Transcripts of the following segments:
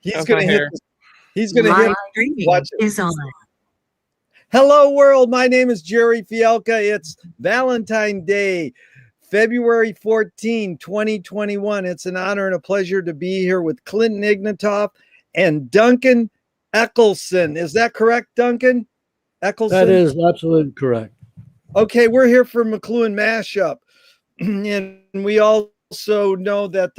He's going to hit. He's going to hit. Watch it. Is on. Hello, world. My name is Gerry Fialka. It's Valentine's Day, February 14, 2021. It's an honor and a pleasure to be here with Clinton Ignatoff and Duncan Echelson. Is that correct, Duncan? Echelson? That is absolutely correct. Okay, we're here for McLuhanMashup. And we also know that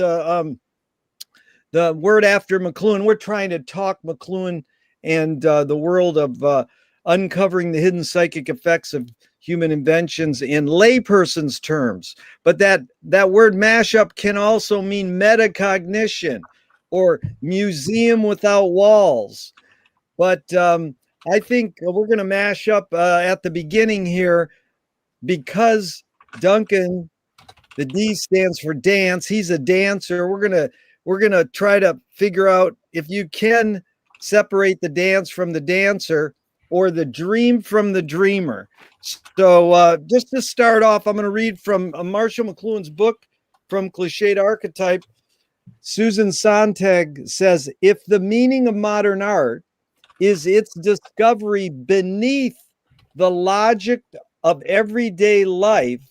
the word after McLuhan, we're trying to talk McLuhan and the world of uncovering the hidden psychic effects of human inventions in layperson's terms. But that word mashup can also mean metacognition or museum without walls. But I think we're going to mash up at the beginning here because Duncan, the D stands for dance. He's a dancer. We're gonna try to figure out if you can separate the dance from the dancer or the dream from the dreamer. So just to start off, I'm going to read from Marshall McLuhan's book, From Cliché to Archetype. Susan Sontag says, if the meaning of modern art is its discovery beneath the logic of everyday life,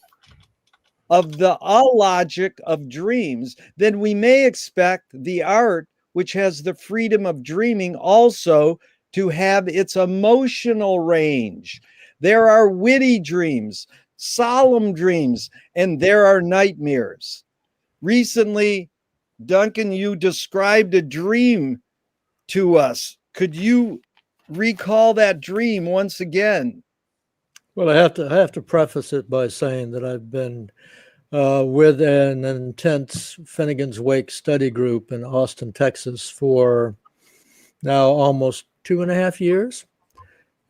of the logic of dreams, then we may expect the art, which has the freedom of dreaming, also to have its emotional range. There are witty dreams, solemn dreams, and there are nightmares. Recently, Duncan, you described a dream to us. Could you recall that dream once again? Well, I have to preface it by saying that I've been with an intense Finnegan's Wake study group in Austin, Texas for now almost 2.5 years.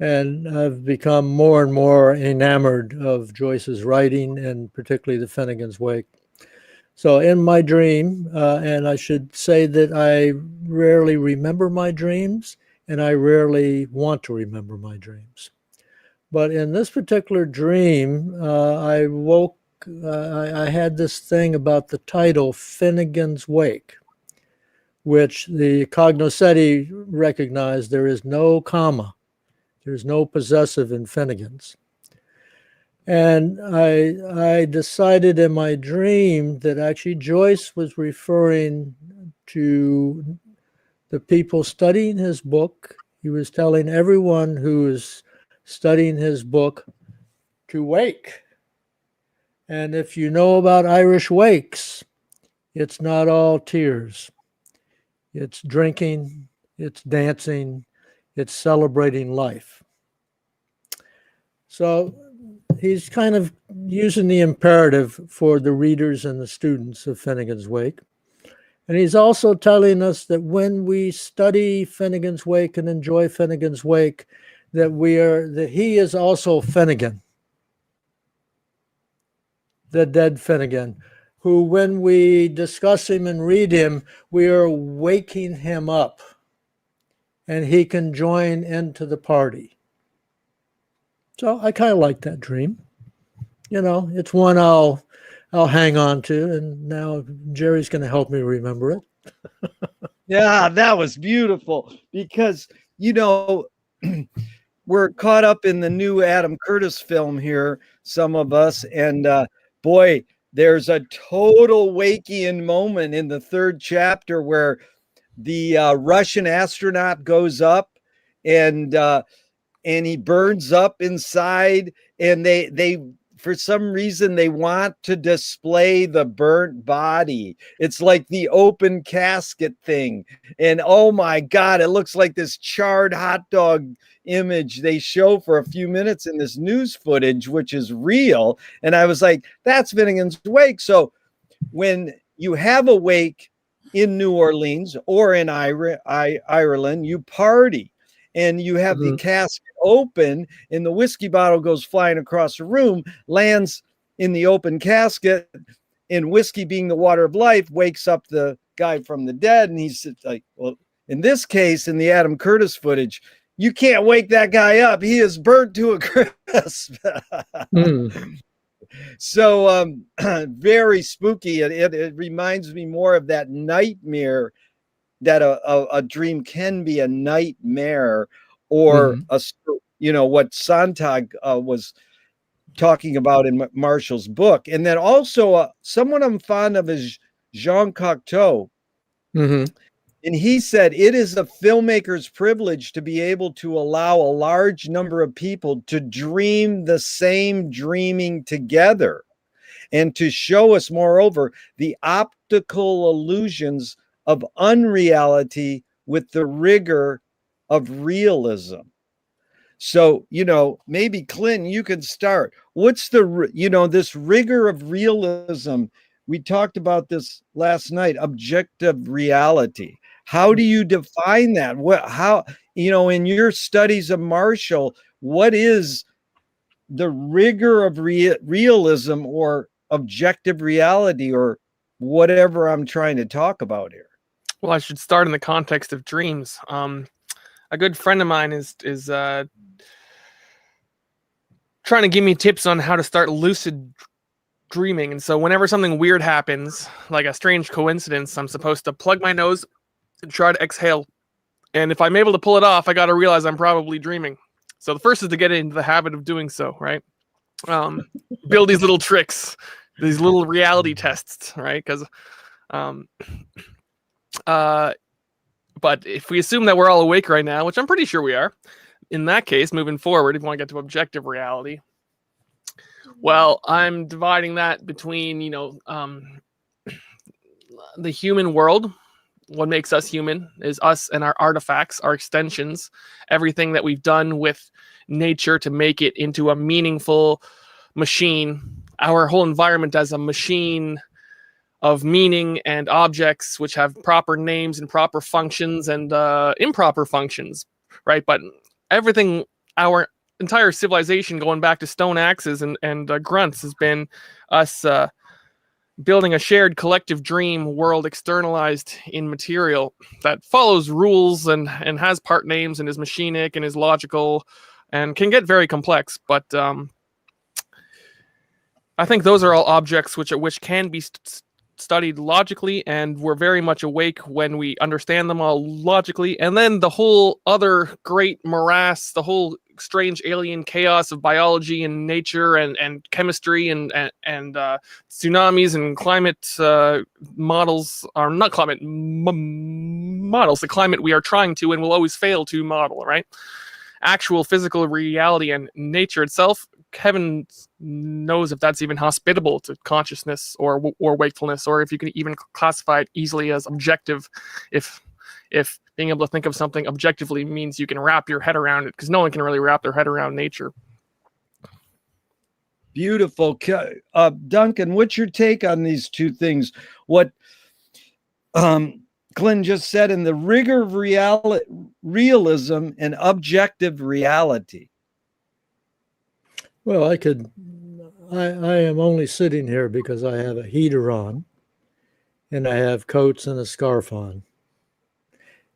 And I've become more and more enamored of Joyce's writing and particularly the Finnegan's Wake. So in my dream, and I should say that I rarely remember my dreams and I rarely want to remember my dreams. But in this particular dream, I woke, I had this thing about the title Finnegan's Wake, which the cognoscenti recognized there is no comma, there's no possessive in Finnegan's. And I decided in my dream that actually Joyce was referring to the people studying his book. He was telling everyone who is studying his book to wake. And if you know about Irish wakes, it's not all tears. It's drinking, it's dancing, it's celebrating life. So he's kind of using the imperative for the readers and the students of Finnegan's Wake. And he's also telling us that when we study Finnegan's Wake and enjoy Finnegan's Wake, that he is also Finnegan, the dead Finnegan, who when we discuss him and read him, we are waking him up and he can join into the party. So I kind of like that dream. You know, it's one I'll hang on to, and now Gerry's going to help me remember it. Yeah, that was beautiful because, you know, we're caught up in the new Adam Curtis film here, some of us, and boy, there's a total Wakian moment in the 3rd chapter where the Russian astronaut goes up and he burns up inside, and they for some reason they want to display the burnt body. It's like the open casket thing, and oh my God, it looks like this charred hot dog image they show for a few minutes in this news footage, which is real. And I was like, that's Finnegan's Wake. So when you have a wake in New Orleans or in Ireland, you party and you have the casket open and the whiskey bottle goes flying across the room, lands in the open casket, and whiskey, being the water of life, wakes up the guy from the dead. And he's like, well, in this case, in the Adam Curtis footage, you can't wake that guy up. He is burnt to a crisp. So very spooky. It reminds me more of that nightmare that a dream can be a nightmare, or what Sontag was talking about in Marshall's book. And then also someone I'm fond of is Jean Cocteau. And he said, it is a filmmaker's privilege to be able to allow a large number of people to dream the same dreaming together, and to show us, moreover, the optical illusions of unreality with the rigor of realism. So, maybe Clinton, you could start. What's this rigor of realism? We talked about this last night, objective reality. How do you define that? In your studies of Marshall, what is the rigor of realism or objective reality, or whatever I'm trying to talk about here? Well, I should start in the context of dreams. A good friend of mine is trying to give me tips on how to start lucid dreaming. And so whenever something weird happens, like a strange coincidence, I'm supposed to plug my nose and try to exhale. And if I'm able to pull it off, I got to realize I'm probably dreaming. So the first is to get into the habit of doing so, right? Build these little tricks, these little reality tests, right? Because, but if we assume that we're all awake right now, which I'm pretty sure we are, in that case, moving forward, if you want to get to objective reality, well, I'm dividing that between, the human world. What makes us human is us and our artifacts, our extensions, everything that we've done with nature to make it into a meaningful machine. Our whole environment as a machine of meaning and objects which have proper names and proper functions and improper functions, right? But everything, our entire civilization going back to stone axes and grunts, has been us building a shared collective dream world externalized in material that follows rules and has part names and is machinic and is logical and can get very complex. But I think those are all objects which can be studied logically, and we're very much awake when we understand them all logically. And then the whole other great morass, the whole strange alien chaos of biology and nature and chemistry and tsunamis and climate models, are not climate models, the climate we are trying to and will always fail to model, right? Actual physical reality and nature itself, heaven knows if that's even hospitable to consciousness or wakefulness, or if you can even classify it easily as objective, if being able to think of something objectively means you can wrap your head around it, because no one can really wrap their head around nature. Beautiful. Duncan, what's your take on these two things? What Glenn just said, in the rigor of realism and objective reality. Well, I am only sitting here because I have a heater on and I have coats and a scarf on.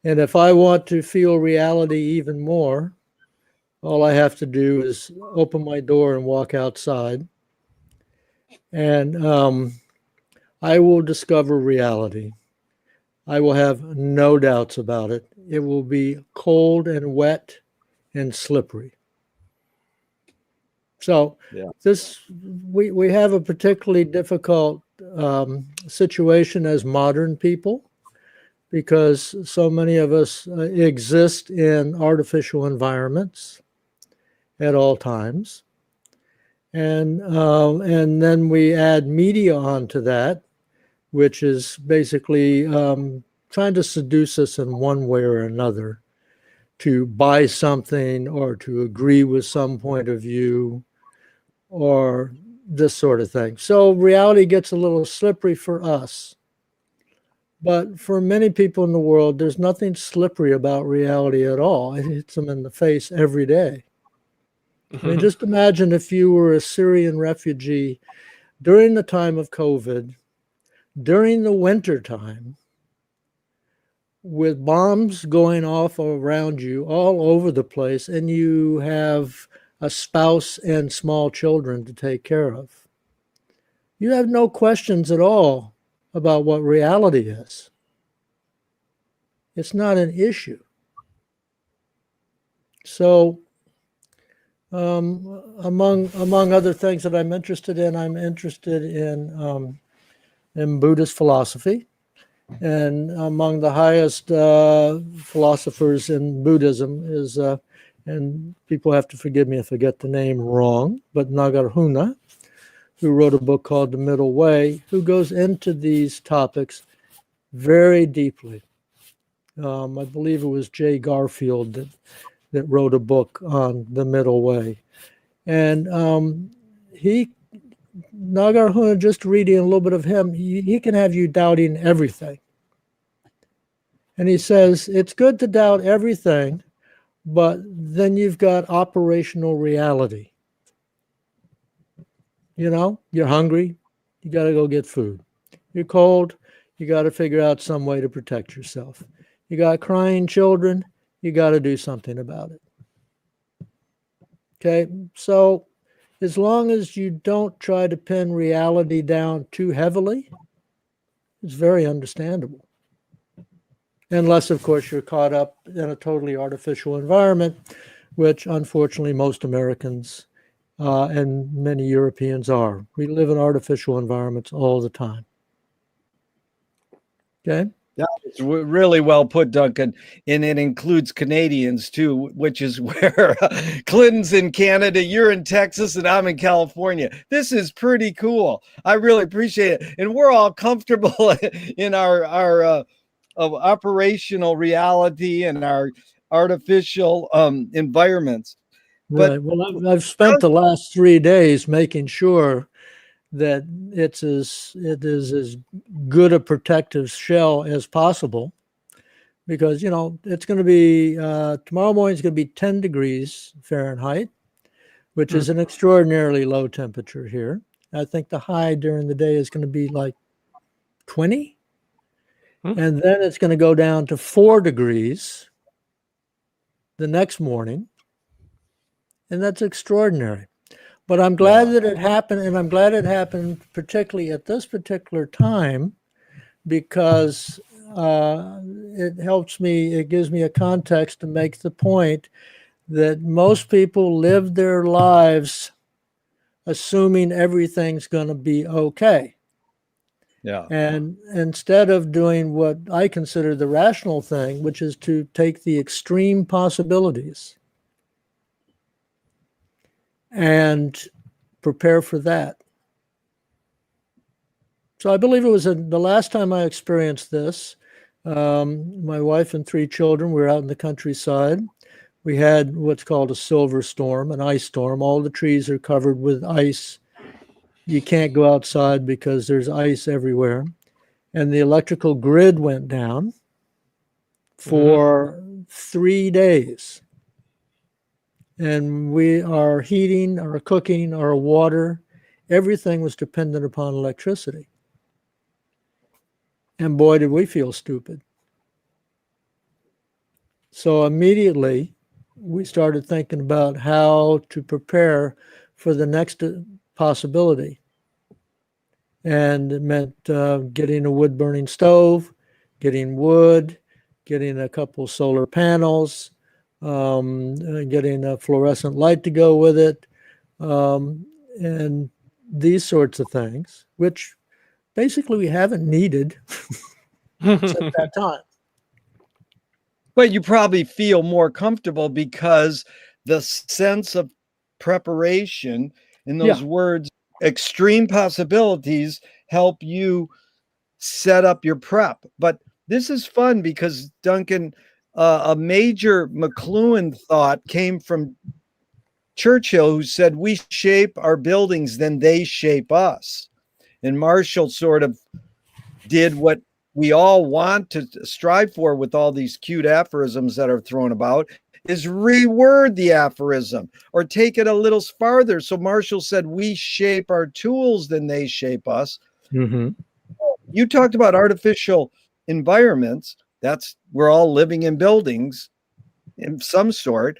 And if I want to feel reality even more, all I have to do is open my door and walk outside, and I will discover reality. I will have no doubts about it. It will be cold and wet and slippery. So we have a particularly difficult situation as modern people, because so many of us exist in artificial environments at all times. And then we add media onto that, which is basically trying to seduce us in one way or another to buy something or to agree with some point of view or this sort of thing. So reality gets a little slippery for us. But for many people in the world, there's nothing slippery about reality at all. It hits them in the face every day. I mean, just imagine if you were a Syrian refugee during the time of COVID, during the winter time, with bombs going off around you all over the place, and you have a spouse and small children to take care of. You have no questions at all about what reality is. It's not an issue. So among other things that I'm interested in Buddhist philosophy. And among the highest philosophers in Buddhism is, and people have to forgive me if I get the name wrong, but Nagarjuna, who wrote a book called The Middle Way, who goes into these topics very deeply. I believe it was J. Garfield that wrote a book on the middle way. And Nagarjuna, just reading a little bit of him, he can have you doubting everything. And he says, it's good to doubt everything, but then you've got operational reality. You know, you're hungry, you got to go get food. You're cold, you got to figure out some way to protect yourself. You got crying children, you got to do something about it. Okay, so as long as you don't try to pin reality down too heavily, it's very understandable. Unless, of course, you're caught up in a totally artificial environment, which unfortunately most Americans and many Europeans are. We live in artificial environments all the time. Okay? It's really well put, Duncan, and it includes Canadians too, which is where Clinton's in Canada, you're in Texas, and I'm in California. This is pretty cool. I really appreciate it, and we're all comfortable in our of operational reality and our artificial environments. But right. Well, I've spent the last 3 days making sure that it is as good a protective shell as possible, because, you know, it's going to be tomorrow morning is going to be 10 degrees Fahrenheit, which is an extraordinarily low temperature here. I think the high during the day is going to be like 20, and then it's going to go down to 4 degrees the next morning, and that's extraordinary. But I'm glad that it happened, and I'm glad it happened particularly at this particular time, because it helps me, it gives me a context to make the point that most people live their lives assuming everything's going to be okay. Yeah. And instead of doing what I consider the rational thing, which is to take the extreme possibilities and prepare for that. So I believe it was the last time I experienced this. My wife and 3 children were out in the countryside. We had what's called a silver storm, an ice storm. All the trees are covered with ice. You can't go outside because there's ice everywhere. And the electrical grid went down for 3 days. And our heating, our cooking, our water, everything was dependent upon electricity. And boy, did we feel stupid. So immediately we started thinking about how to prepare for the next possibility. And it meant getting a wood burning stove, getting wood, getting a couple solar panels, getting a fluorescent light to go with it, and these sorts of things, which basically we haven't needed since that time. But you probably feel more comfortable because the sense of preparation in those words, extreme possibilities, help you set up your prep. But this is fun because, Duncan, a major McLuhan thought came from Churchill, who said, we shape our buildings, then they shape us. And Marshall sort of did what we all want to strive for with all these cute aphorisms that are thrown about, is reword the aphorism or take it a little farther. So Marshall said, we shape our tools, then they shape us. Mm-hmm. You talked about artificial environments. We're all living in buildings in some sort.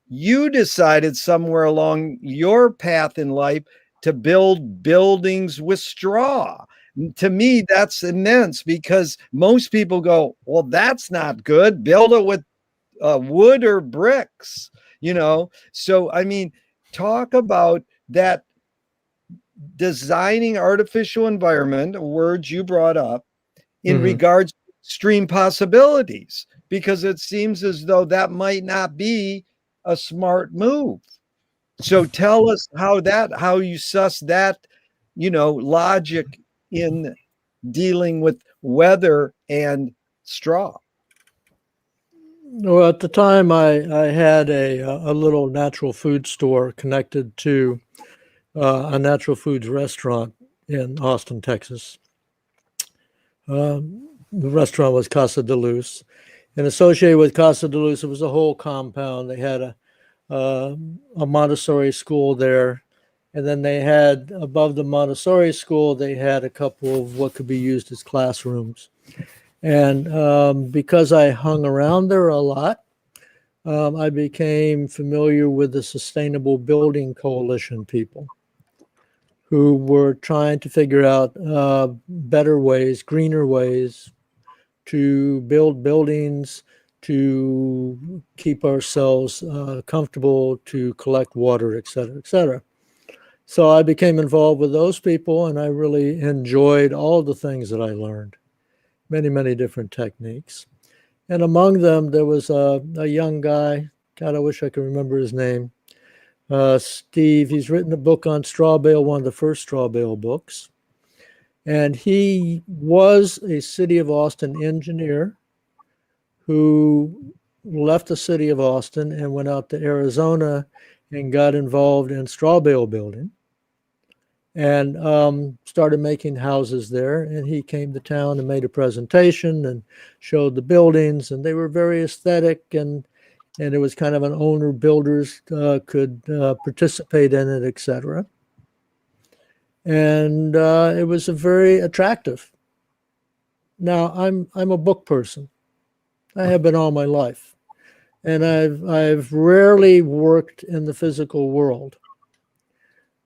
You decided somewhere along your path in life to build buildings with straw. to me, that's immense, because most people go, well, that's not good. Build it with wood or bricks, So, I mean, talk about that designing artificial environment, words you brought up, in regards to extreme possibilities, because it seems as though that might not be a smart move. So tell us how you suss that, logic in dealing with weather and straw. Well, at the time, I had a little natural food store connected to a natural foods restaurant in Austin, Texas. The restaurant was Casa de Luz, and associated with Casa de Luz, it was a whole compound. They had a Montessori school there, and then they had, above the Montessori school, they had a couple of what could be used as classrooms. And because I hung around there a lot, I became familiar with the Sustainable Building Coalition people, who were trying to figure out better ways, greener ways to build buildings, to keep ourselves comfortable, to collect water, et cetera, et cetera. So I became involved with those people, and I really enjoyed all the things that I learned, many, many different techniques. And among them, there was a young guy, God, I wish I could remember his name, Steve. He's written a book on straw bale, one of the first straw bale books. And he was a city of Austin engineer who left the city of Austin and went out to Arizona and got involved in straw bale building and started making houses there. And he came to town and made a presentation and showed the buildings, and they were very aesthetic, and it was kind of an owner builders could participate in it, etc. And it was a very attractive. Now I'm a book person. I have been all my life, and I've rarely worked in the physical world.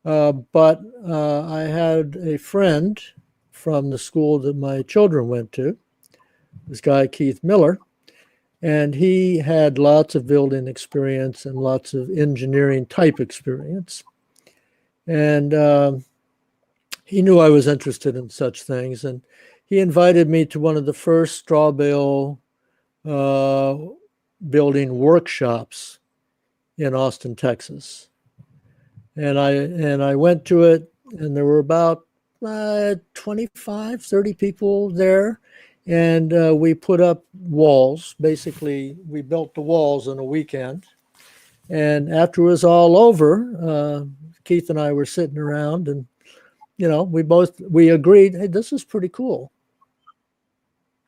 But I had a friend from the school that my children went to, this guy Keith Miller, and he had lots of building experience and lots of engineering type experience. And he knew I was interested in such things, and he invited me to one of the first straw bale building workshops in Austin, Texas. And I went to it, and there were about 25, 30 people there. And we put up walls. Basically, we built the walls in a weekend. And after it was all over, Keith and I were sitting around, and we agreed, hey, this is pretty cool.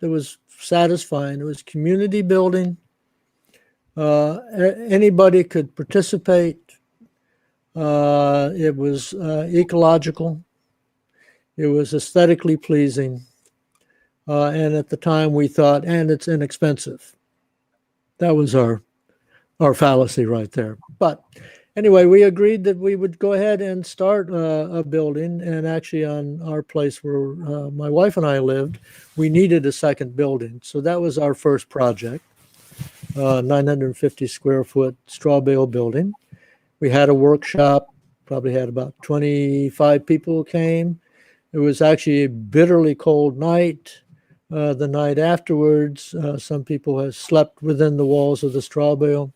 It was satisfying. It was community building. Anybody could participate. It was ecological. It was aesthetically pleasing. And at the time we thought, and it's inexpensive. That was our fallacy right there. But anyway, we agreed that we would go ahead and start a building. And actually on our place where my wife and I lived, we needed a second building. So that was our first project, 950 square foot straw bale building. We had a workshop, probably had about 25 people who came. It was actually a bitterly cold night. The night afterwards, some people have slept within the walls of the straw bale.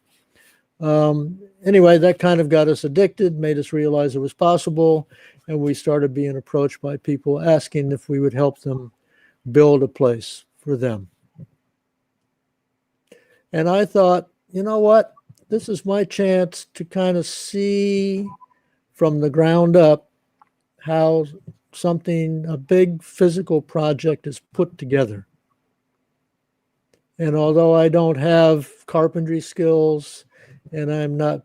Anyway, that kind of got us addicted, made us realize it was possible, and we started being approached by people asking if we would help them build a place for them. And I thought, you know what? This is my chance to kind of see from the ground up how a big physical project is put together. And although I don't have carpentry skills and I'm not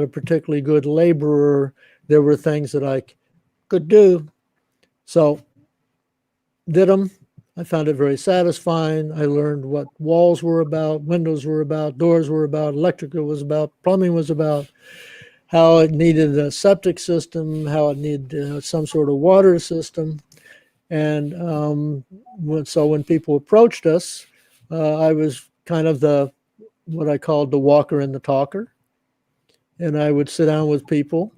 a particularly good laborer, there were things that I could do. So did them. I found it very satisfying. I learned what walls were about, windows were about, doors were about, electrical was about, plumbing was about, how it needed a septic system, how it needed some sort of water system. And so when people approached us, I was kind of what I called the walker and the talker. And I would sit down with people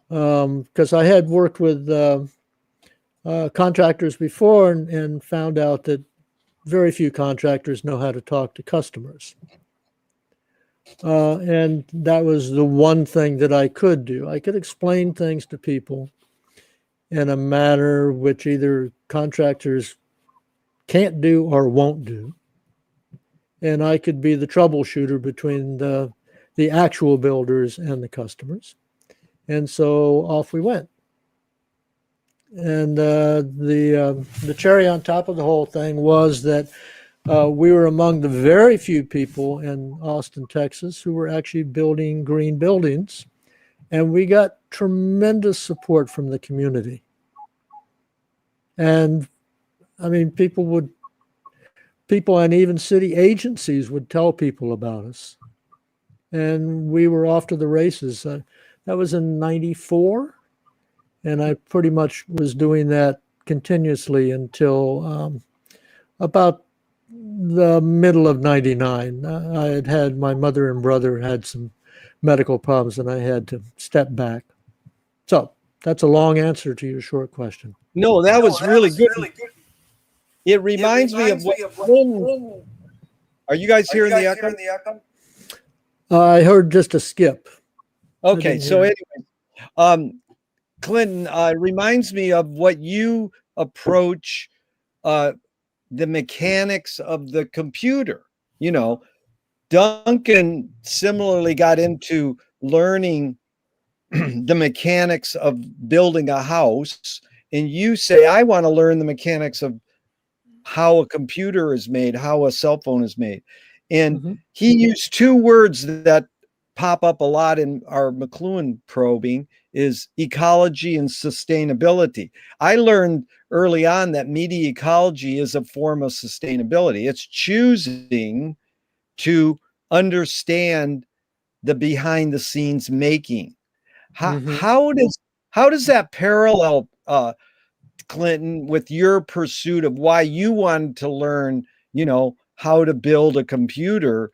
because I had worked with contractors before and found out that very few contractors know how to talk to customers. And that was the one thing that I could do. I could explain things to people in a manner which either contractors can't do or won't do. And I could be the troubleshooter between the actual builders and the customers. And so off we went. And the cherry on top of the whole thing was that we were among the very few people in Austin, Texas, who were actually building green buildings. And we got tremendous support from the community. And I mean, people and even city agencies would tell people about us. And we were off to the races. That was in '94. And I pretty much was doing that continuously until about the middle of '99. I had my mother and brother had some medical problems and I had to step back. So that's a long answer to your short question. No, that was really good. It reminds me of what. Are you guys hearing the echo? I heard just a skip. Okay, so anyway, Clinton, reminds me of what you approach the mechanics of the computer. You know, Duncan similarly got into learning the mechanics of building a house, and you say, I want to learn the mechanics of how a computer is made, how a cell phone is made. And he used two words that pop up a lot in our McLuhan probing is ecology and sustainability. I learned early on that media ecology is a form of sustainability. It's choosing to understand the behind the scenes making. How does that parallel, Clinton, with your pursuit of why you wanted to learn, you know, how to build a computer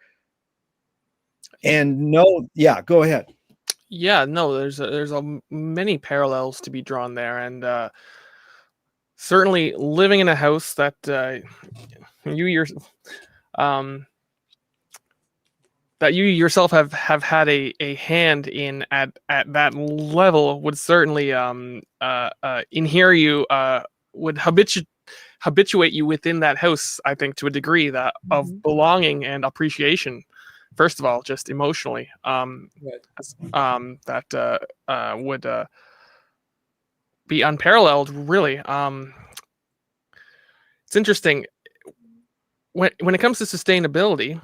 and know? Yeah, go ahead. Yeah, no, there's many parallels to be drawn there, and certainly living in a house that you yourself have had a hand in at that level would certainly inhere you, would habituate you within that house, I think, to a degree that of belonging and appreciation. First of all, just emotionally, that would be unparalleled, really. It's interesting when it comes to sustainability.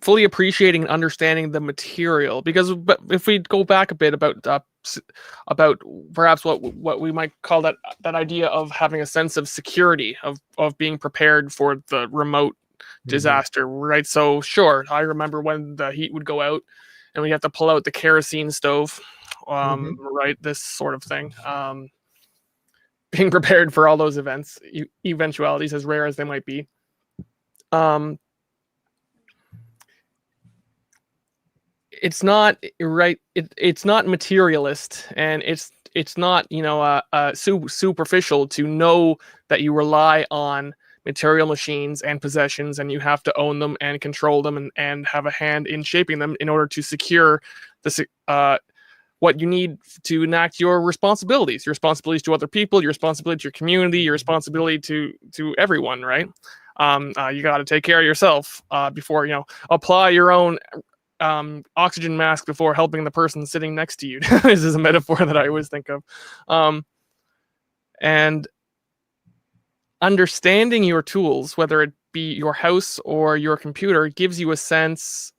Fully appreciating and understanding the material, because if we go back a bit about perhaps what we might call that idea of having a sense of security, of being prepared for the remote disaster, right? So sure, I remember when the heat would go out and we have to pull out the kerosene stove, right? This sort of thing. Being prepared for all those eventualities, as rare as they might be. It's not right. It's not materialist, and it's not superficial to know that you rely on material machines and possessions, and you have to own them and control them and have a hand in shaping them in order to secure what you need to enact your responsibilities to other people, your responsibility to your community, your responsibility to everyone, right? You got to take care of yourself before apply your own oxygen mask before helping the person sitting next to you. This is a metaphor that I always think of. And understanding your tools, whether it be your house or your computer, gives you a sense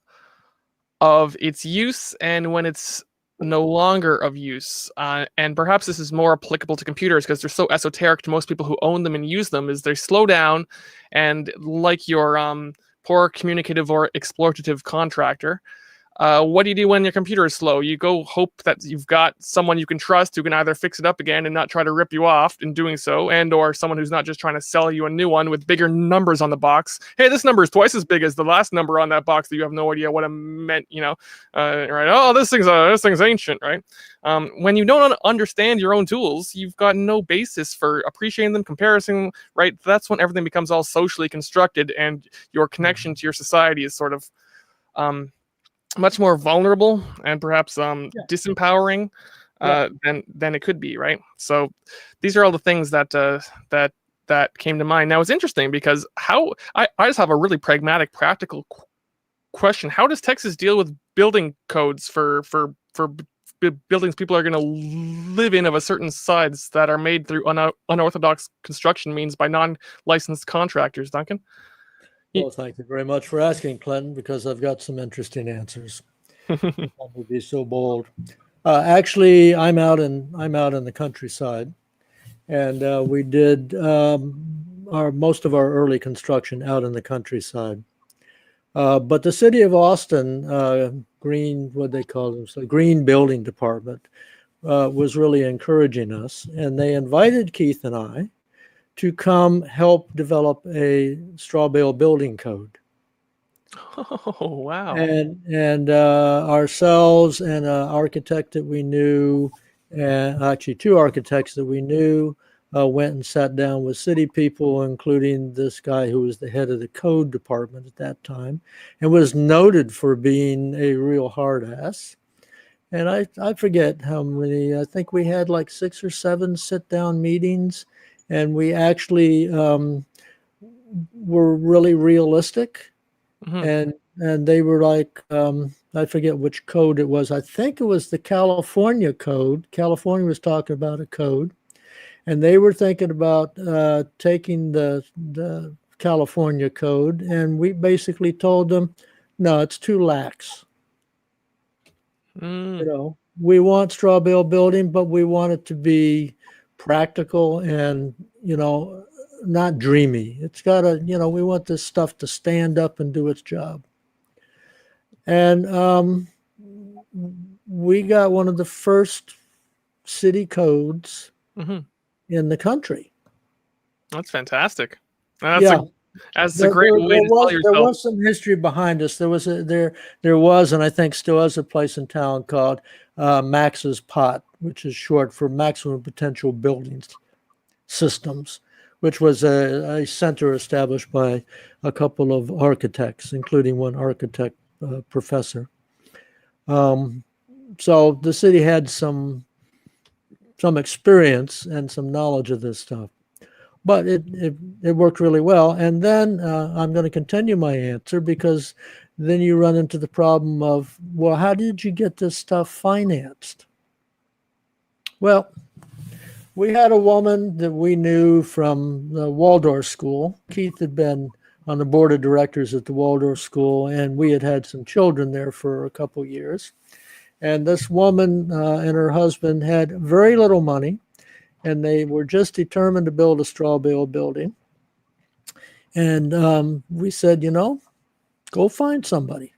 of its use and when it's no longer of use. And perhaps this is more applicable to computers because they're so esoteric to most people who own them and use them, is they slow down, and like your poor communicative or exploitative contractor, What do you do when your computer is slow? You go hope that you've got someone you can trust who can either fix it up again and not try to rip you off in doing so, and or someone who's not just trying to sell you a new one with bigger numbers on the box. Hey, this number is twice as big as the last number on that box that you have no idea what it meant, right? Oh, this thing's ancient, right? When you don't understand your own tools, you've got no basis for appreciating them, comparison, right? That's when everything becomes all socially constructed, and your connection to your society is sort of much more vulnerable and perhaps disempowering than it could be, right? So these are all the things that came to mind. Now it's interesting because I just have a really pragmatic, practical question. How does Texas deal with building codes for buildings people are going to live in of a certain size that are made through unorthodox construction means by non-licensed contractors, Duncan? Well, thank you very much for asking, Clinton, because I've got some interesting answers. I would be so bold. Actually, I'm out in the countryside, and we did most of our early construction out in the countryside. But the city of Austin, Green Building Department, was really encouraging us, and they invited Keith and I to come help develop a straw bale building code. Oh, wow. And ourselves and an architect that we knew, and actually two architects that we knew, went and sat down with city people, including this guy who was the head of the code department at that time and was noted for being a real hard ass. And I forget how many, I think we had like 6 or 7 sit down meetings. And we actually were really realistic, and they were like, I forget which code it was. I think it was the California code. California was talking about a code, and they were thinking about taking the California code, and we basically told them, no, it's too lax. We want straw bale building, but we want it to be practical and not dreamy. It's got to, we want this stuff to stand up and do its job. And we got one of the first city codes in the country. That's fantastic. That's a great way to tell yourself. There was some history behind us. There was, and I think still is, a place in town called Max's Pot, which is short for Maximum Potential Building Systems, which was a center established by a couple of architects, including one architect professor. So the city had some experience and some knowledge of this stuff. But it worked really well. And then I'm going to continue my answer, because then you run into the problem of, well, how did you get this stuff financed? Well, we had a woman that we knew from the Waldorf School. Keith had been on the board of directors at the Waldorf School, and we had some children there for a couple years. And this woman and her husband had very little money, and they were just determined to build a straw bale building. And we said, go find somebody.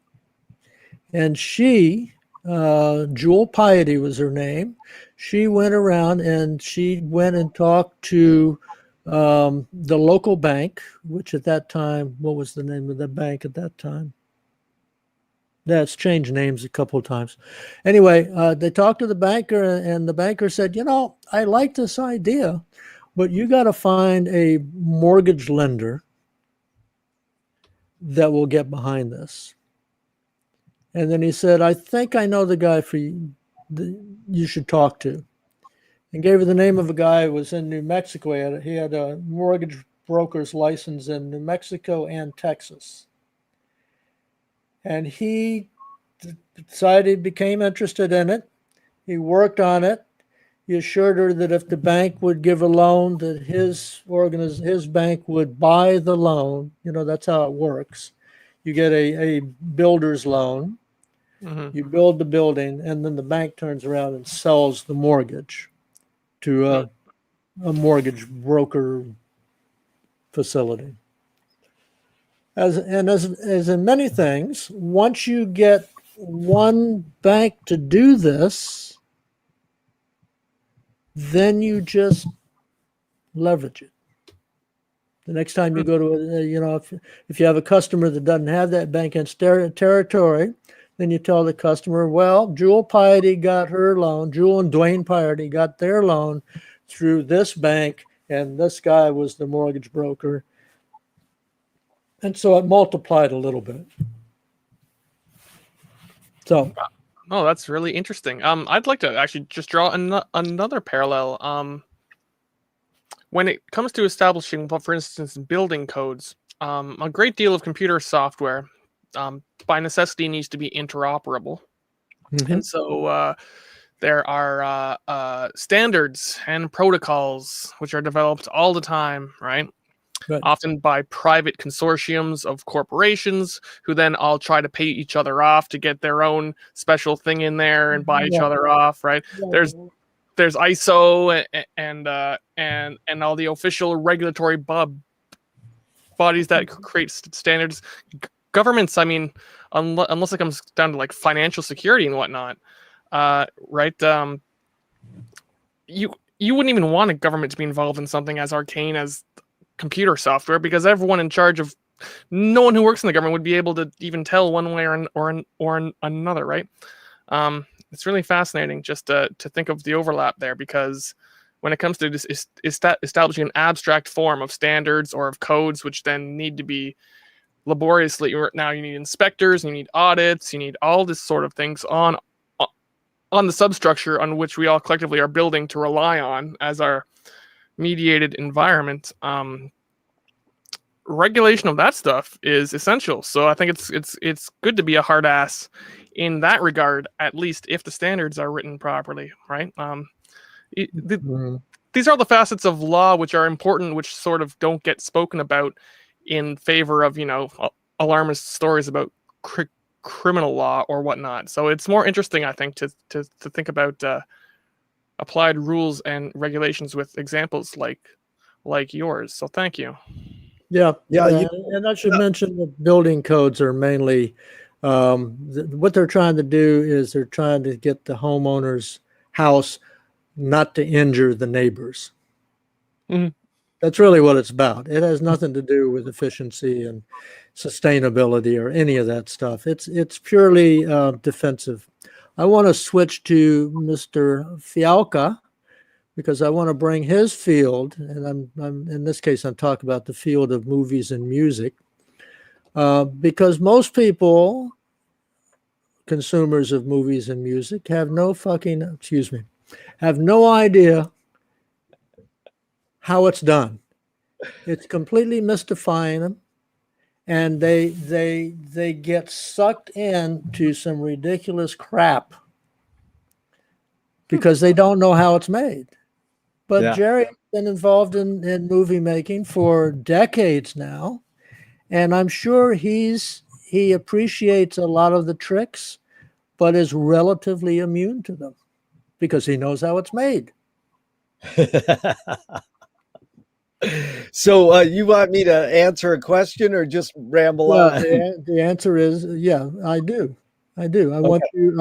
And she, Jewel Piety was her name, she went around and she went and talked to the local bank, which at that time, what was the name of the bank at that time? That's changed names a couple of times. Anyway, they talked to the banker, and the banker said, I like this idea, but you got to find a mortgage lender that will get behind this. And then he said, I think I know the guy you should talk to. And gave her the name of a guy who was in New Mexico. He had a mortgage broker's license in New Mexico and Texas. And he became interested in it. He worked on it. He assured her that if the bank would give a loan, that his bank would buy the loan. That's how it works. You get a builder's loan. You build the building, and then the bank turns around and sells the mortgage to a mortgage broker facility. As in many things, once you get one bank to do this, then you just leverage it. The next time you go to, if you have a customer that doesn't have that bank in territory, then you tell the customer, well, Jewel Piety got her loan. Jewel and Dwayne Piety got their loan through this bank, and this guy was the mortgage broker. And so it multiplied a little bit. So, oh, that's really interesting. I'd like to actually just draw another parallel. When it comes to establishing, for instance, building codes, a great deal of computer software, by necessity, needs to be interoperable. And so there are standards and protocols which are developed all the time, right? Right. Often by private consortiums of corporations who then all try to pay each other off to get their own special thing in there and buy each other off, right? There's ISO and all the official regulatory bodies that create standards. Governments, I mean, unless it comes down to like financial security and whatnot, right? You wouldn't even want a government to be involved in something as arcane as computer software, because everyone in charge of, no one who works in the government would be able to even tell one way or another, right? It's really fascinating just to think of the overlap there, because when it comes to this, establishing an abstract form of standards or of codes, which then need to be laboriously, now you need inspectors, you need audits, you need all this sort of things on the substructure on which we all collectively are building to rely on as our mediated environment. Regulation of that stuff is essential. So I think it's good to be a hard ass in that regard, at least if the standards are written properly, right? These are the facets of law which are important, which sort of don't get spoken about in favor of, alarmist stories about criminal law or whatnot. So it's more interesting, I think, to think about applied rules and regulations with examples like yours. So thank you. Yeah. And I should mention that building codes are mainly what they're trying to do is they're trying to get the homeowner's house not to injure the neighbors. Mm-hmm. That's really what it's about. It has nothing to do with efficiency and sustainability or any of that stuff. It's purely defensive. I want to switch to Mr. Fialka, because I want to bring his field, and I'm in this case I'm talking about the field of movies and music, because most people, consumers of movies and music, have no idea how it's done. It's completely mystifying them, and they get sucked into some ridiculous crap because they don't know how it's made. But Gerry's been involved in movie making for decades now, and I'm sure he appreciates a lot of the tricks, but is relatively immune to them because he knows how it's made. So you want me to answer a question or just ramble on? The answer is I do. I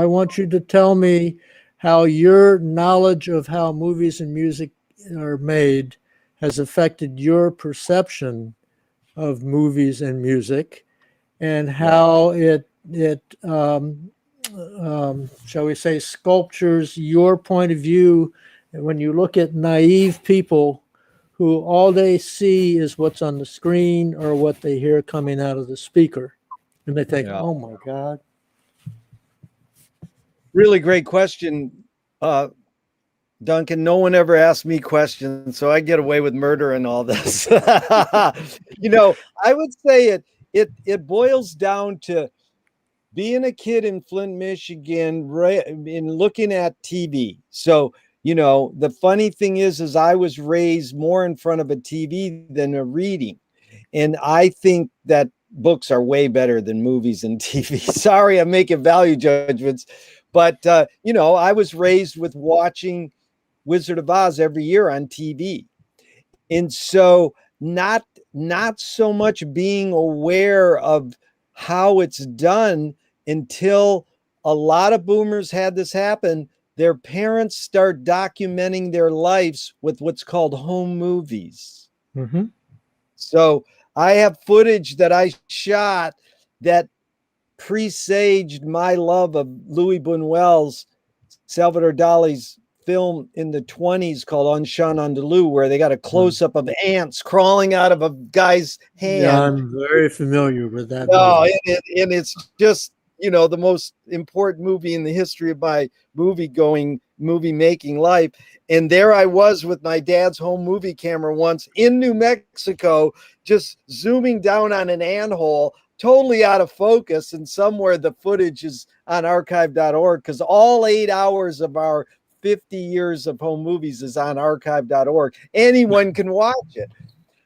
want you to tell me how your knowledge of how movies and music are made has affected your perception of movies and music, and how it shall we say, sculptures your point of view when you look at naive people who all they see is what's on the screen or what they hear coming out of the speaker. And they think, oh my God. Really great question, Duncan. No one ever asked me questions, so I get away with murder and all this. I would say it boils down to being a kid in Flint, Michigan, in looking at TV. So, the funny thing is I was raised more in front of a TV than a reading. And I think that books are way better than movies and TV. Sorry, I'm making value judgments. But, I was raised with watching Wizard of Oz every year on TV. And so not so much being aware of how it's done until a lot of boomers had this happen. Their parents start documenting their lives with what's called home movies. Mm-hmm. So I have footage that I shot that presaged my love of Louis Buñuel's, Salvador Dali's film in the 1920s called Un Chien Andalou, where they got a close-up of ants crawling out of a guy's hand. Yeah, I'm very familiar with that No, movie. and it's just, you know, the most important movie in the history of my movie making life. And there I was with my dad's home movie camera once in New Mexico, just zooming down on an anthole, totally out of focus. And somewhere the footage is on archive.org, because all 8 hours of our 50 years of home movies is on archive.org. Anyone can watch it.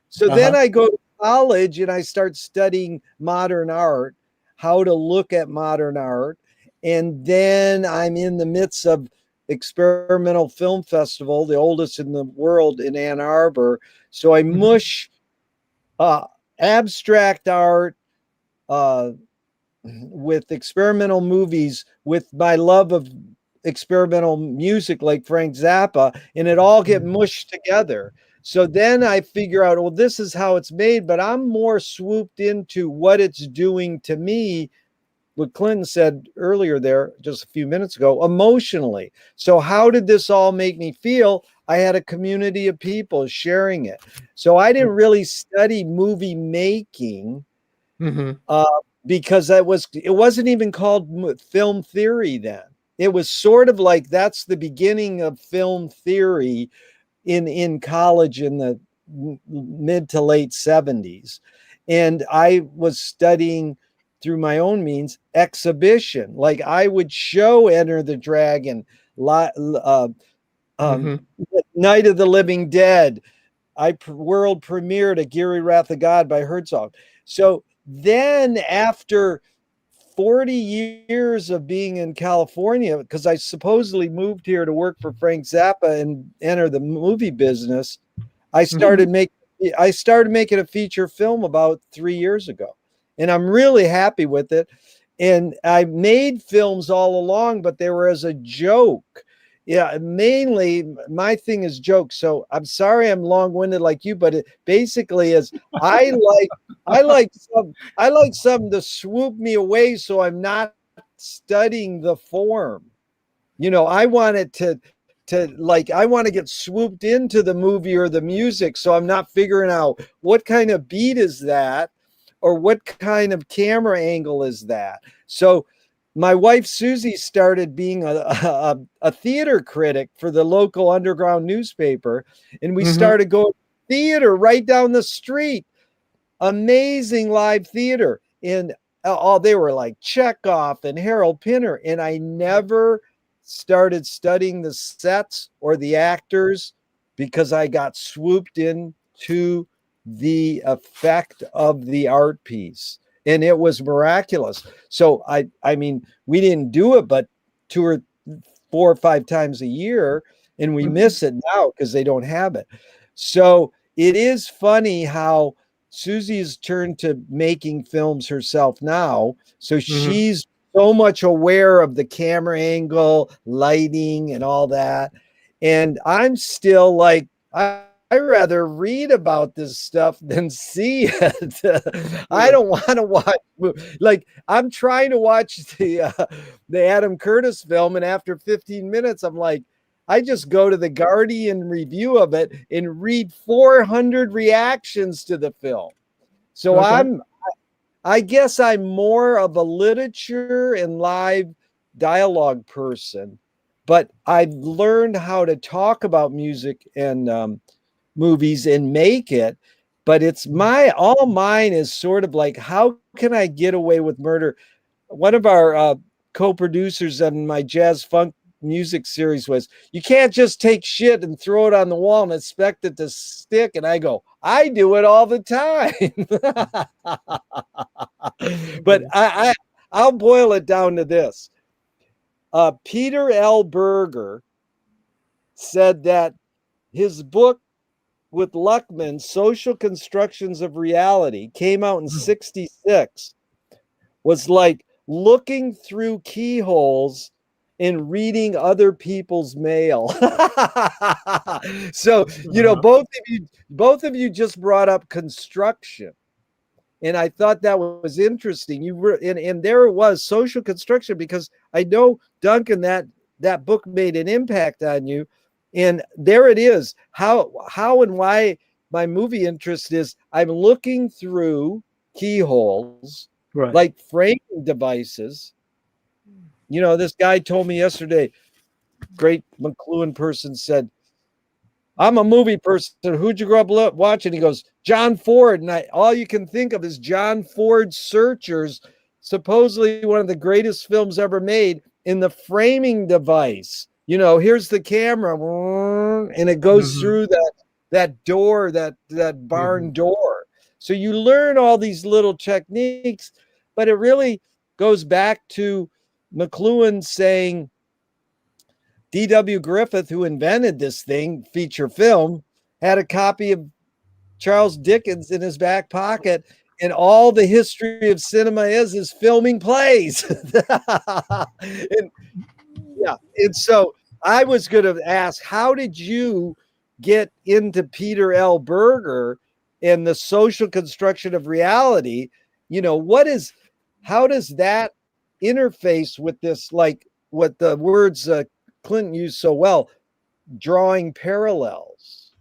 So then I go to college and I start studying modern art, how to look at modern art. And then I'm in the midst of Experimental Film Festival, the oldest in the world in Ann Arbor. So I mush abstract art with experimental movies with my love of experimental music like Frank Zappa, and it all get mushed together. So then I figure out, well, this is how it's made, but I'm more swooped into what it's doing to me, what Clinton said earlier there just a few minutes ago, emotionally. So how did this all make me feel? I had a community of people sharing it. So I didn't really study movie making because it wasn't even called film theory then. It was sort of like that's the beginning of film theory in college in the mid to late 70s. And I was studying through my own means exhibition. Like I would show Enter the Dragon, Night of the Living Dead. World premiered a Gerry Wrath of God by Herzog. So then after 40 years of being in California, because I supposedly moved here to work for Frank Zappa and enter the movie business, I started making a feature film about 3 years ago, and I'm really happy with it. And I made films all along, but they were as a joke. Yeah, mainly my thing is jokes. So I'm sorry I'm long-winded like you, but it basically is I like something to swoop me away so I'm not studying the form. You know, I want it to I want to get swooped into the movie or the music, so I'm not figuring out what kind of beat is that or what kind of camera angle is that. So my wife Susie started being a theater critic for the local underground newspaper, and we started going to theater right down the street. Amazing live theater. And they were like Chekhov and Harold Pinter, and I never started studying the sets or the actors because I got swooped into the effect of the art piece, and it was miraculous. So I mean, we didn't do it but 2 or 4 or 5 times a year, and we miss it now because they don't have it. So it is funny how Susie's turned to making films herself now. So she's so much aware of the camera angle, lighting, and all that. And I'm still like, I rather read about this stuff than see it. I don't want to watch. Like I'm trying to watch the Adam Curtis film, and after 15 minutes, I'm like, I just go to the Guardian review of it and read 400 reactions to the film. So I guess I'm more of a literature and live dialogue person, but I've learned how to talk about music and movies and make it. But it's all mine is sort of like, how can I get away with murder? One of our co-producers on my jazz funk music series was, you can't just take shit and throw it on the wall and expect it to stick. And I go, I do it all the time. But I'll boil it down to this. Peter L. Berger said that his book with Luckman, Social Constructions of Reality, came out in 1966, was like looking through keyholes and reading other people's mail. So, both of you just brought up construction. And I thought that was interesting. You were, and there it was, social construction, because I know, Duncan, that book made an impact on you. And there it is. How and why my movie interest is, I'm looking through keyholes, Right. like framing devices. This guy told me yesterday, great McLuhan person, said, I'm a movie person. Who'd you grow up watching? He goes, John Ford. And all you can think of is John Ford's Searchers, supposedly one of the greatest films ever made, in the framing device. Here's the camera, and it goes through that door, that barn door. So you learn all these little techniques, but it really goes back to McLuhan saying, D.W. Griffith, who invented this thing, feature film, had a copy of Charles Dickens in his back pocket, and all the history of cinema is filming plays. And so I was going to ask, how did you get into Peter L. Berger and the social construction of reality? How does that interface with this, like what the words Clinton used so well, drawing parallels,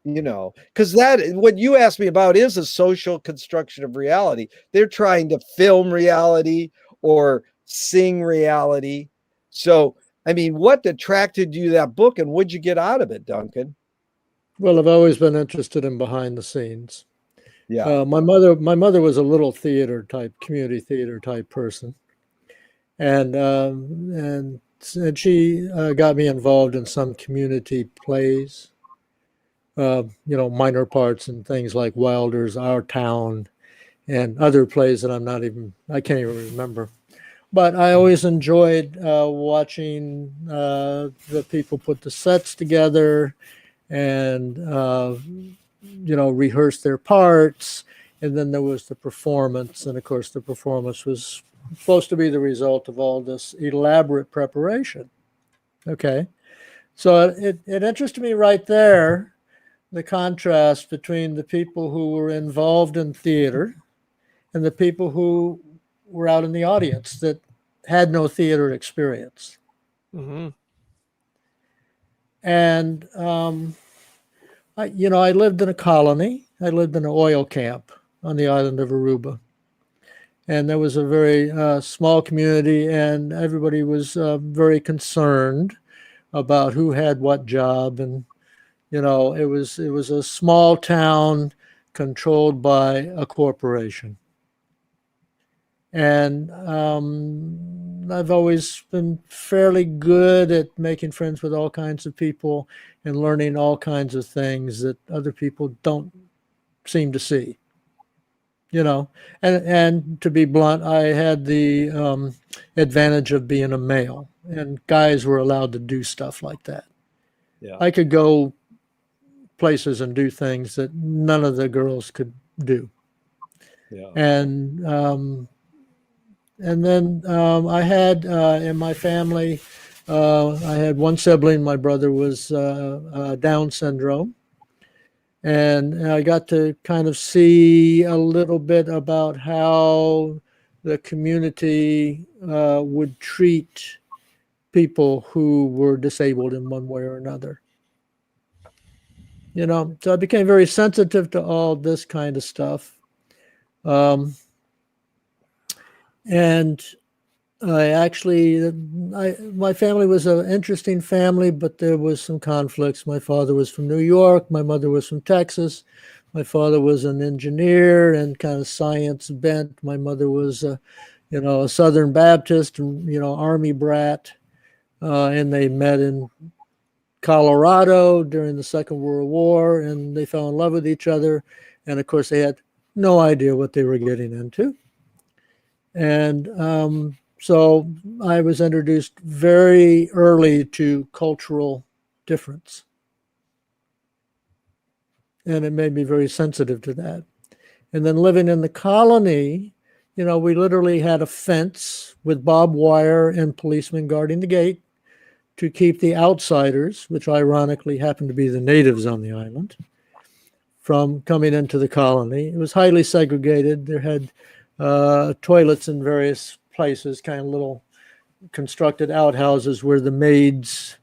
because that, what you asked me about, is a social construction of reality. They're trying to film reality or sing reality. So, I mean, what attracted you to that book, and what'd you get out of it, Duncan? Well, I've always been interested in behind the scenes. Yeah. My mother was a little community theater type person, and she got me involved in some community plays, minor parts and things like Wilder's Our Town and other plays that I can't even remember. But I always enjoyed watching the people put the sets together and, rehearse their parts. And then there was the performance. And of course, the performance was supposed to be the result of all this elaborate preparation. Okay. So it interested me right there, the contrast between the people who were involved in theater and the people who were out in the audience that had no theater experience. Mm-hmm. And, I lived in a colony. I lived in an oil camp on the island of Aruba. And there was a very small community, and everybody was very concerned about who had what job. And, it was a small town controlled by a corporation. And I've always been fairly good at making friends with all kinds of people and learning all kinds of things that other people don't seem to see. And to be blunt, I had the advantage of being a male, and guys were allowed to do stuff like that. Yeah. I could go places and do things that none of the girls could do. Yeah. And then I had in my family, I had one sibling. My brother was Down syndrome. And I got to kind of see a little bit about how the community would treat people who were disabled in one way or another. So I became very sensitive to all this kind of stuff. And my family was an interesting family, but there was some conflicts. My father was from New York. My mother was from Texas. My father was an engineer and kind of science bent. My mother was, a Southern Baptist, Army brat. And they met in Colorado during the Second World War, and they fell in love with each other. And of course, they had no idea what they were getting into. And so I was introduced very early to cultural difference. And it made me very sensitive to that. And then living in the colony, we literally had a fence with barbed wire and policemen guarding the gate to keep the outsiders, which ironically happened to be the natives on the island, from coming into the colony. It was highly segregated. There had toilets in various places, kind of little constructed outhouses where the maids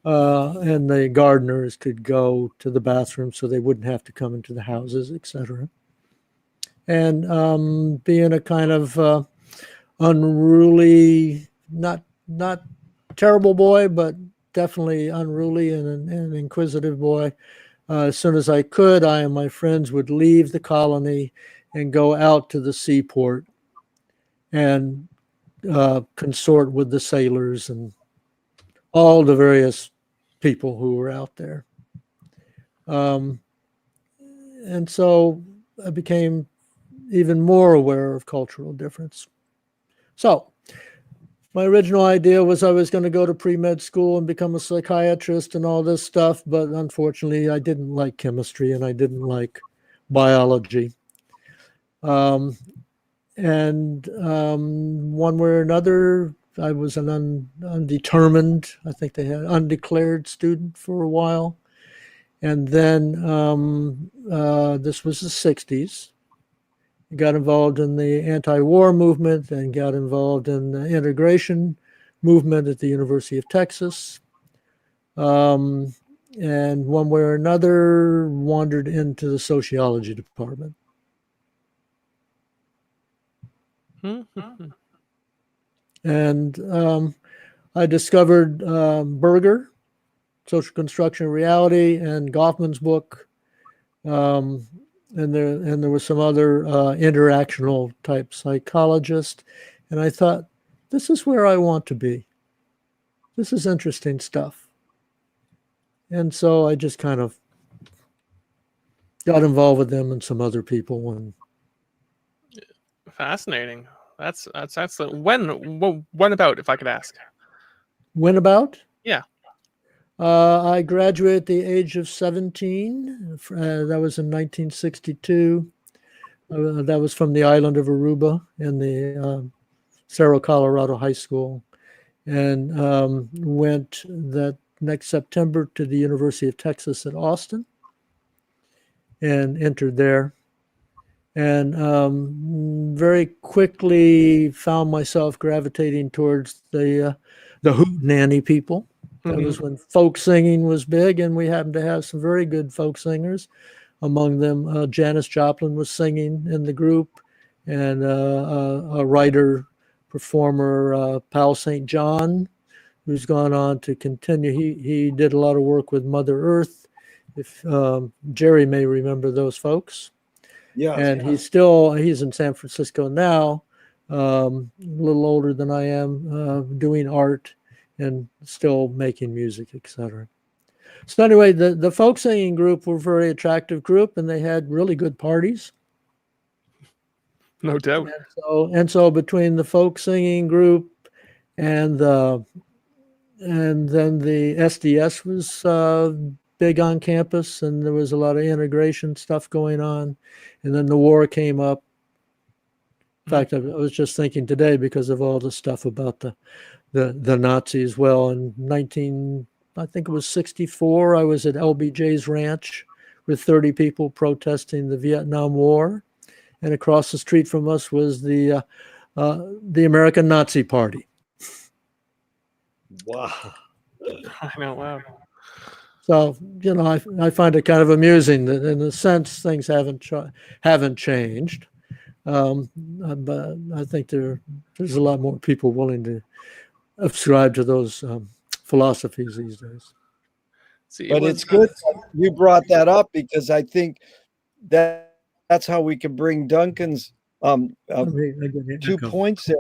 and the gardeners could go to the bathroom so they wouldn't have to come into the houses, etc. And being a kind of unruly, not terrible boy, but definitely unruly and an inquisitive boy, as soon as I could, I and my friends would leave the colony and go out to the seaport and consort with the sailors and all the various people who were out there. And so I became even more aware of cultural difference. So my original idea was I was going to go to pre-med school and become a psychiatrist and all this stuff, but unfortunately I didn't like chemistry and I didn't like biology. And one way or another, I was an undetermined, I think they had undeclared student for a while. And then this was the 60s. Got involved in the anti-war movement and got involved in the integration movement at the University of Texas. And one way or another, wandered into the sociology department. And I discovered Berger, Social Construction of Reality, and Goffman's book. And there was some other interactional type psychologist. And I thought, this is where I want to be. This is interesting stuff. And so I just kind of got involved with them and some other people. And fascinating. That's when about, if I could ask? When about? Yeah. I graduated at the age of 17. That was in 1962. That was from the island of Aruba in the Cerro Colorado High School, and went that next September to the University of Texas at Austin and entered there. And very quickly found myself gravitating towards the hootenanny people. That was when folk singing was big, and we happened to have some very good folk singers. Among them, Janis Joplin was singing in the group, and a writer, performer, Paul St. John, who's gone on to continue. He did a lot of work with Mother Earth. If Gerry may remember those folks. Yeah. And he's in San Francisco now, a little older than I am, doing art and still making music, etc. So anyway, the folk singing group were a very attractive group, and they had really good parties. No doubt. And so between the folk singing group and then the SDS was big on campus, and there was a lot of integration stuff going on. And then the war came up. In fact, I was just thinking today, because of all the stuff about the Nazis. Well, in I think it was 64, I was at LBJ's ranch with 30 people protesting the Vietnam War. And across the street from us was the American Nazi Party. Wow. I know, wow. So, I find it kind of amusing that in a sense things haven't changed. But I think there's a lot more people willing to ascribe to those philosophies these days. But it's good you brought that up, because I think that's how we can bring Duncan's 2 points there.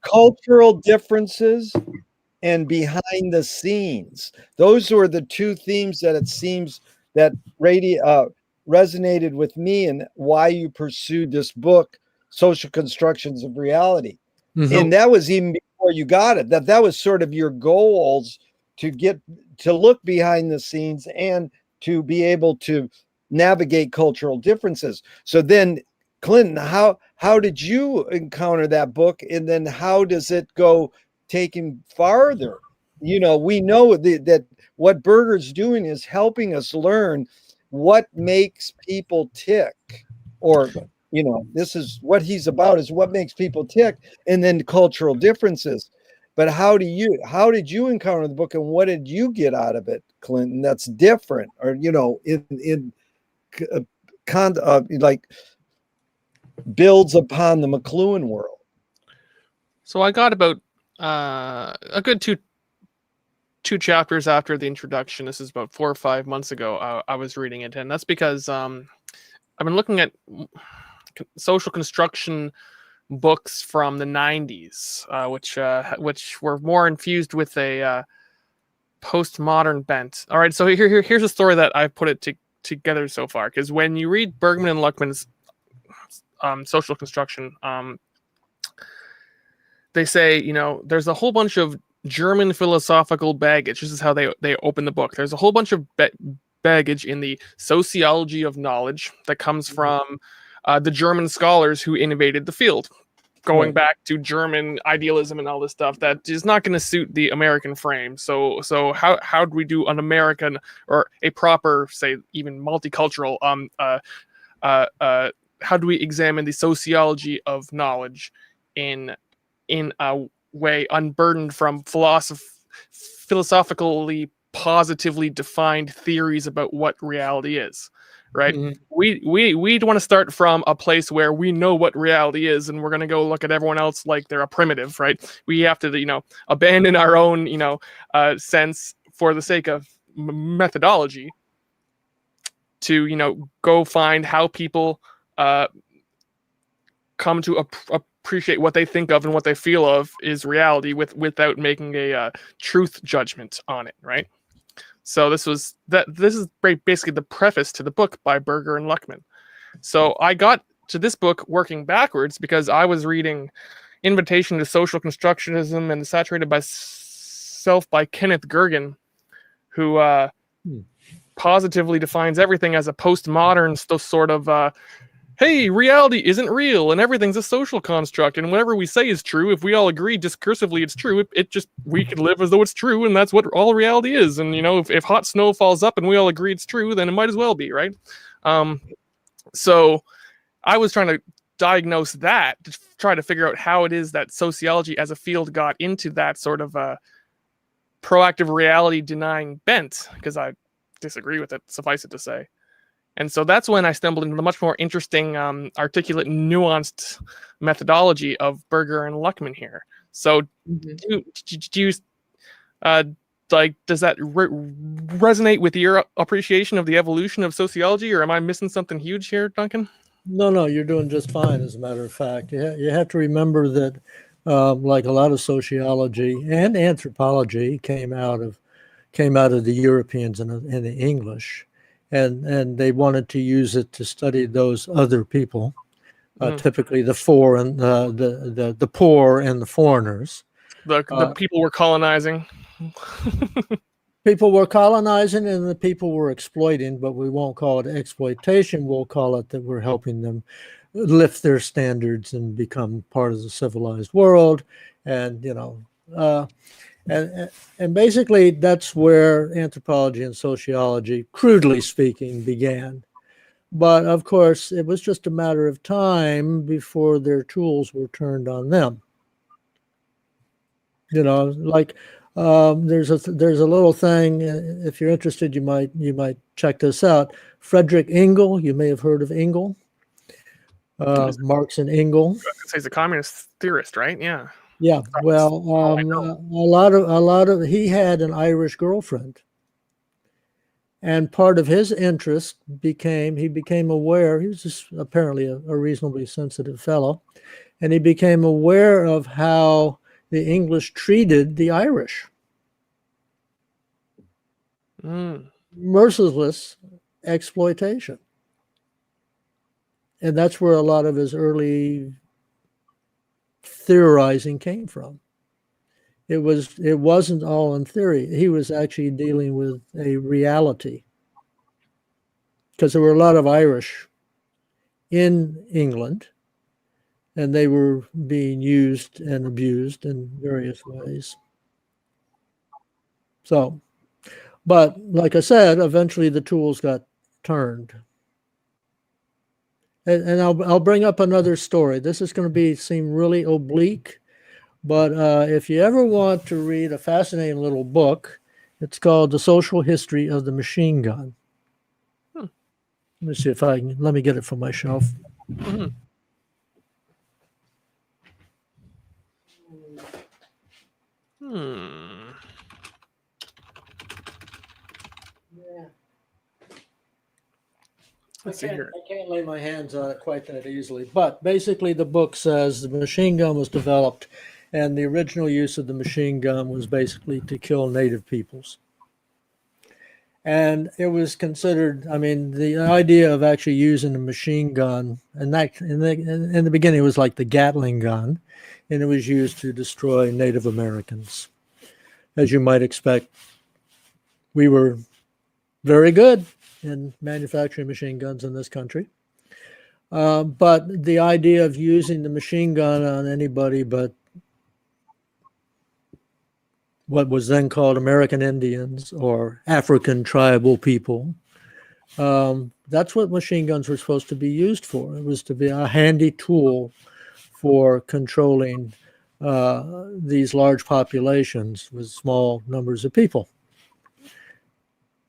Cultural differences and behind the scenes. Those were the two themes that it seems that resonated with me, and why you pursued this book, Social Constructions of Reality. Mm-hmm. And that was even before you got it, that was sort of your goals, to look behind the scenes and to be able to navigate cultural differences. So then Clinton, how did you encounter that book, and then how does it go taken farther? We know that what Berger's doing is helping us learn what makes people tick, or this is what he's about, is what makes people tick, and then cultural differences. But how did you encounter the book, and what did you get out of it, Clinton, that's different, or in like builds upon the McLuhan world? So I got about a good two chapters after the introduction. This is about 4 or 5 months ago. I was reading it, and that's because I've been looking at social construction books from the 90s, which were more infused with a postmodern bent. All right, so here's a story that I've put it together so far, because when you read Bergman and Luckman's social construction, they say, there's a whole bunch of German philosophical baggage. This is how they open the book. There's a whole bunch of baggage in the sociology of knowledge that comes from the German scholars who innovated the field, going back to German idealism and all this stuff that is not going to suit the American frame. So how do we do an American, or a proper, say, even multicultural, how do we examine the sociology of knowledge in a way unburdened from philosophically positively defined theories about what reality is, right? Mm-hmm. We want to start from a place where we know what reality is, and we're going to go look at everyone else like they're a primitive, right? We have to, abandon our own, sense for the sake of methodology to, go find how people come to appreciate what they think of and what they feel of is reality without making a truth judgment on it, right? So this is basically the preface to the book by Berger and Luckman. So I got to this book working backwards because I was reading Invitation to Social Constructionism and Saturated by Self by Kenneth Gergen, who positively defines everything as a postmodern sort of hey, reality isn't real and everything's a social construct, and whatever we say is true. If we all agree discursively it's true, it just, we can live as though it's true, and that's what all reality is. And if hot snow falls up and we all agree it's true, then it might as well be, right? So I was trying to diagnose that, to try to figure out how it is that sociology as a field got into that sort of proactive reality denying bent, because I disagree with it, suffice it to say. And so that's when I stumbled into the much more interesting, articulate, nuanced methodology of Berger and Luckman here. So do you does that resonate with your appreciation of the evolution of sociology, or am I missing something huge here, Duncan? No, you're doing just fine, as a matter of fact. You have to remember that, like a lot of sociology and anthropology came out of the Europeans and the English. And they wanted to use it to study those other people, typically the poor and the poor and the foreigners. The people were colonizing. People were colonizing, and the people were exploiting, but we won't call it exploitation. We'll call it that we're helping them lift their standards and become part of the civilized world. And And basically, that's where anthropology and sociology, crudely speaking, began. But of course, it was just a matter of time before their tools were turned on them. Like there's a little thing. If you're interested, you might check this out. Friedrich Engel. You may have heard of Engel. Marx and Engel. He's a communist theorist, right? Yeah. Yeah, well, a lot of he had an Irish girlfriend, and part of his interest he became aware. He was just apparently a reasonably sensitive fellow, and he became aware of how the English treated the Irish. Merciless exploitation, and that's where a lot of his early theorizing came from. It wasn't all in theory. He was actually dealing with a reality, because there were a lot of Irish in England, and they were being used and abused in various ways. So, but like I said, eventually the tools got turned. And I'll bring up another story. This is going to seem really oblique, but if you ever want to read a fascinating little book, it's called The Social History of the Machine Gun. Let me see if I can, let me get it from my shelf. Mhm. Hmm. Let's see here. I can't lay my hands on it quite that easily, but basically the book says the machine gun was developed, and the original use of the machine gun was basically to kill native peoples. And it was considered, I mean, the idea of actually using a machine gun, and that in the beginning it was like the Gatling gun, and it was used to destroy Native Americans. As you might expect, we were very good in manufacturing machine guns in this country. But the idea of using the machine gun on anybody but what was then called American Indians or African tribal people, that's what machine guns were supposed to be used for. It was to be a handy tool for controlling these large populations with small numbers of people.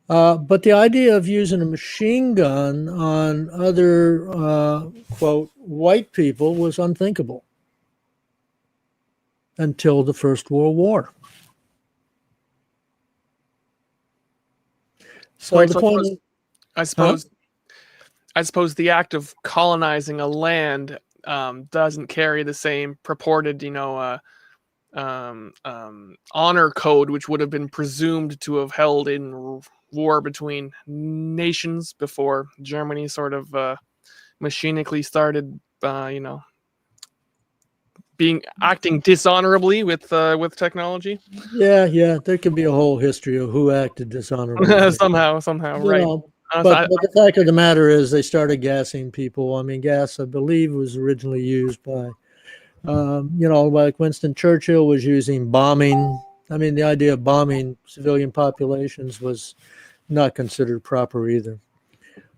But the idea of using a machine gun on other, quote, white people was unthinkable until the First World War. So Right, the so point is, I suppose the act of colonizing a land doesn't carry the same purported, honor code, which would have been presumed to have held in war between nations before Germany sort of machinically started, acting dishonorably with technology. yeah, there could be a whole history of who acted dishonorably. somehow, You right? know, but the fact of the matter is they started gassing people. I mean, gas, I believe, was originally used by, like Winston Churchill was using bombing. I mean, the idea of bombing civilian populations was not considered proper either.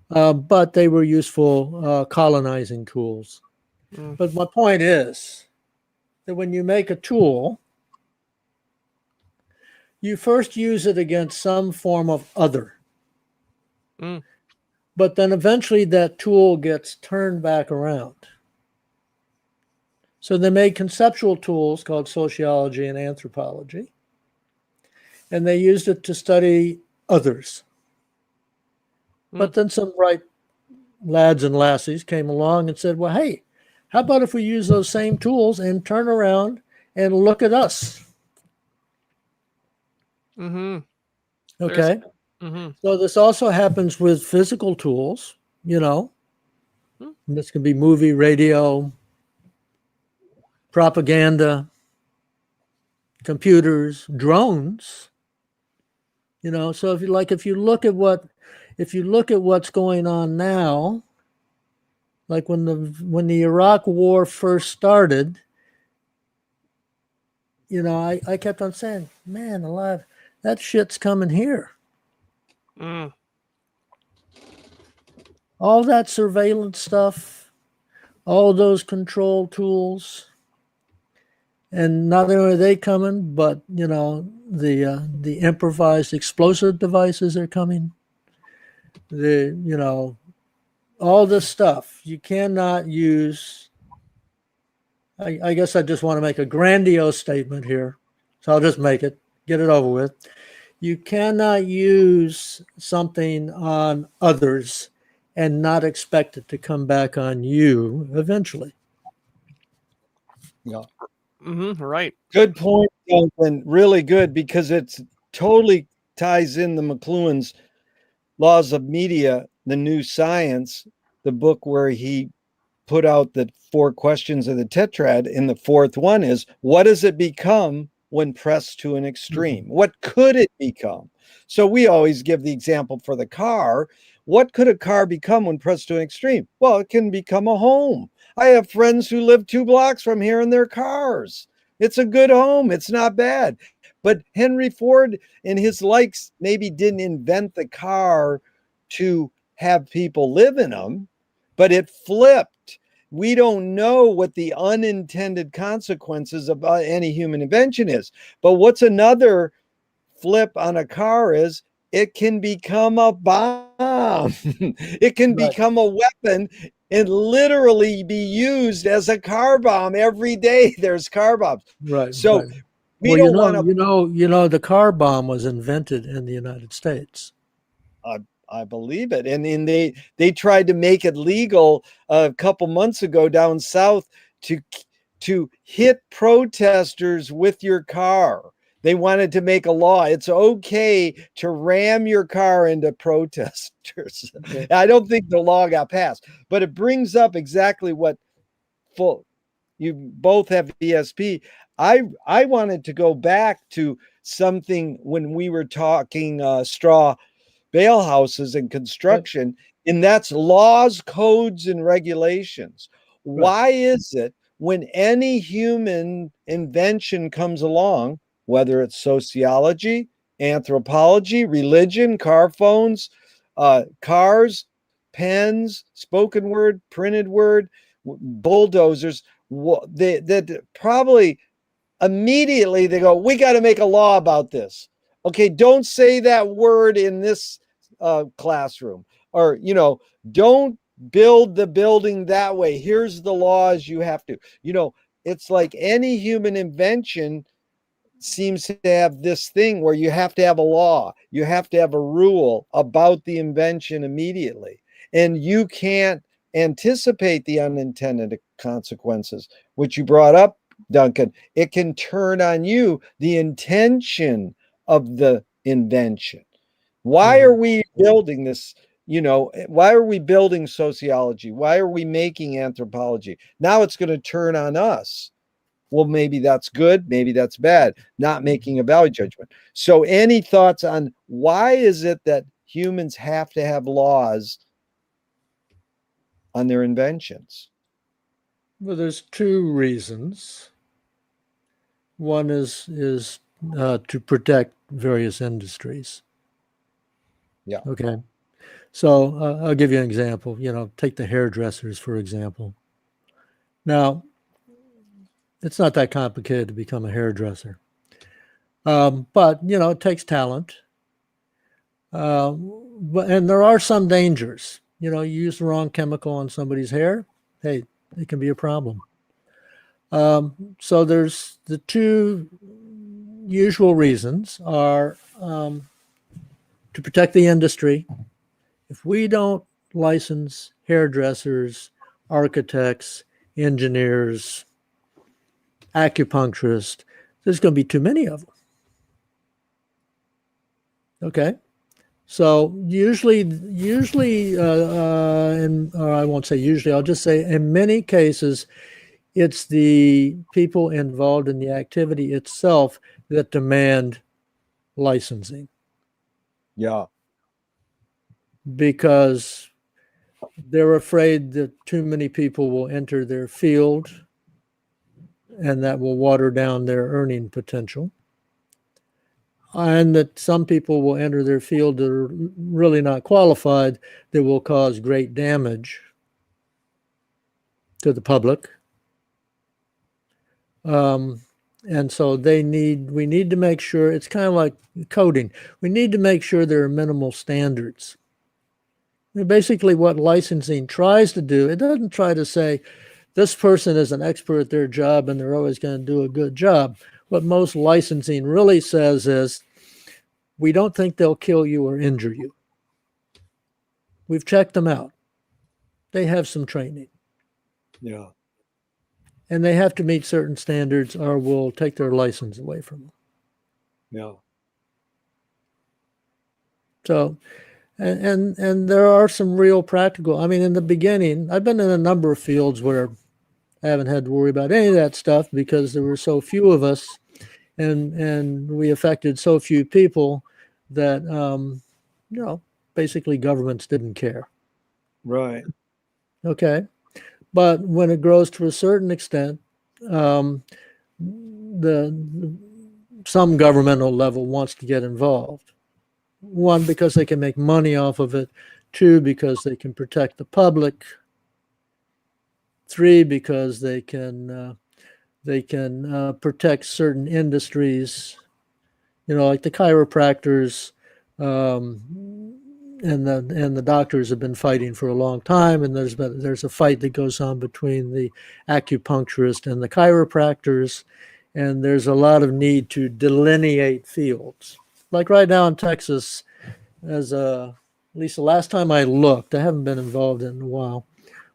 But they were useful colonizing tools. But my point is that when you make a tool, you first use it against some form of other. But then eventually that tool gets turned back around. So they made conceptual tools called sociology and anthropology, and they used it to study others. But then some bright lads and lassies came along and said, well, hey, how about if we use those same tools and turn around and look at us? Okay. So this also happens with physical tools, This can be movie, radio, propaganda, computers, drones. So if you look at what's going on now, like when the Iraq War first started, I kept on saying, man alive, that shit's coming here. All that surveillance stuff, all those control tools, and not only are they coming, but the improvised explosive devices are coming. All this stuff you cannot use. I guess I just want to make a grandiose statement here, so I'll just get it over with. You cannot use something on others and not expect it to come back on you eventually. Yeah. Right. Good point, Duncan. Really good, because it's totally ties in the McLuhan's Laws of Media, the New Science, the book where he put out the 4 questions of the tetrad. And the 4th one is, what does it become when pressed to an extreme? What could it become? So we always give the example for the car. what could a car become when pressed to an extreme? Well, it can become a home. I have friends who live 2 blocks from here in their cars. It's a good home. It's not bad. But Henry Ford and his likes maybe didn't invent the car to have people live in them, but it flipped. We don't know what the unintended consequences of any human invention is. But what's another flip on a car is it can become a bomb. It can Right. become a weapon and literally be used as a car bomb every day. There's car bombs. Right. So Right. we Well, don't want to. the car bomb was invented in the United States. I believe it. And they tried to make it legal a couple months ago down south to hit protesters with your car. They wanted to make a law. It's okay to ram your car into protesters. Okay. I don't think the law got passed, but it brings up exactly what you both have ESP. I wanted to go back to something when we were talking straw bale houses and construction, and that's laws, codes, and regulations. Right. Why is it when any human invention comes along, whether it's sociology, anthropology, religion, car phones, cars, pens, spoken word, printed word, bulldozers, that probably immediately they go, we got to make a law about this. Okay, don't say that word in this classroom, or don't build the building that way. Here's the laws you have to. It's like any human invention seems to have this thing where you have to have a law, you have to have a rule about the invention immediately, and you can't anticipate the unintended consequences, which you brought up, Duncan. It can turn on you the intention of the invention. Why are we building this? Why are we building sociology? Why are we making anthropology? Now it's going to turn on us. Well, maybe that's good, maybe that's bad, not making a value judgment. So any thoughts on why is it that humans have to have laws on their inventions? Well, there's two reasons. One is to protect various industries. Yeah. Okay. So I'll give you an example. Take the hairdressers, for example. Now, it's not that complicated to become a hairdresser. But, it takes talent. And there are some dangers. You use the wrong chemical on somebody's hair, hey, it can be a problem. So there's the two usual reasons are to protect the industry. If we don't license hairdressers, architects, engineers, acupuncturists, there's going to be too many of them. Okay. So usually, or I won't say usually, I'll just say in many cases, it's the people involved in the activity itself that demand licensing. Yeah. Because they're afraid that too many people will enter their field and that will water down their earning potential. And that some people will enter their field that are really not qualified, that will cause great damage to the public. And so we need to make sure, it's kind of like coding. We need to make sure there are minimal standards. Basically, what licensing tries to do, it doesn't try to say this person is an expert at their job and they're always going to do a good job. What most licensing really says is, we don't think they'll kill you or injure you. We've checked them out. They have some training. Yeah. And they have to meet certain standards or we'll take their license away from them. Yeah. So, and there are some real practical, I mean, in the beginning, I've been in a number of fields where I haven't had to worry about any of that stuff because there were so few of us and we affected so few people that, basically governments didn't care. Right. Okay. But when it grows to a certain extent, the some governmental level wants to get involved. One, because they can make money off of it. Two, because they can protect the public. Three, because they can protect certain industries. You know, like the chiropractors and the doctors have been fighting for a long time, and there's a fight that goes on between the acupuncturists and the chiropractors, and there's a lot of need to delineate fields. Like right now in Texas, at least the last time I looked, I haven't been involved in a while.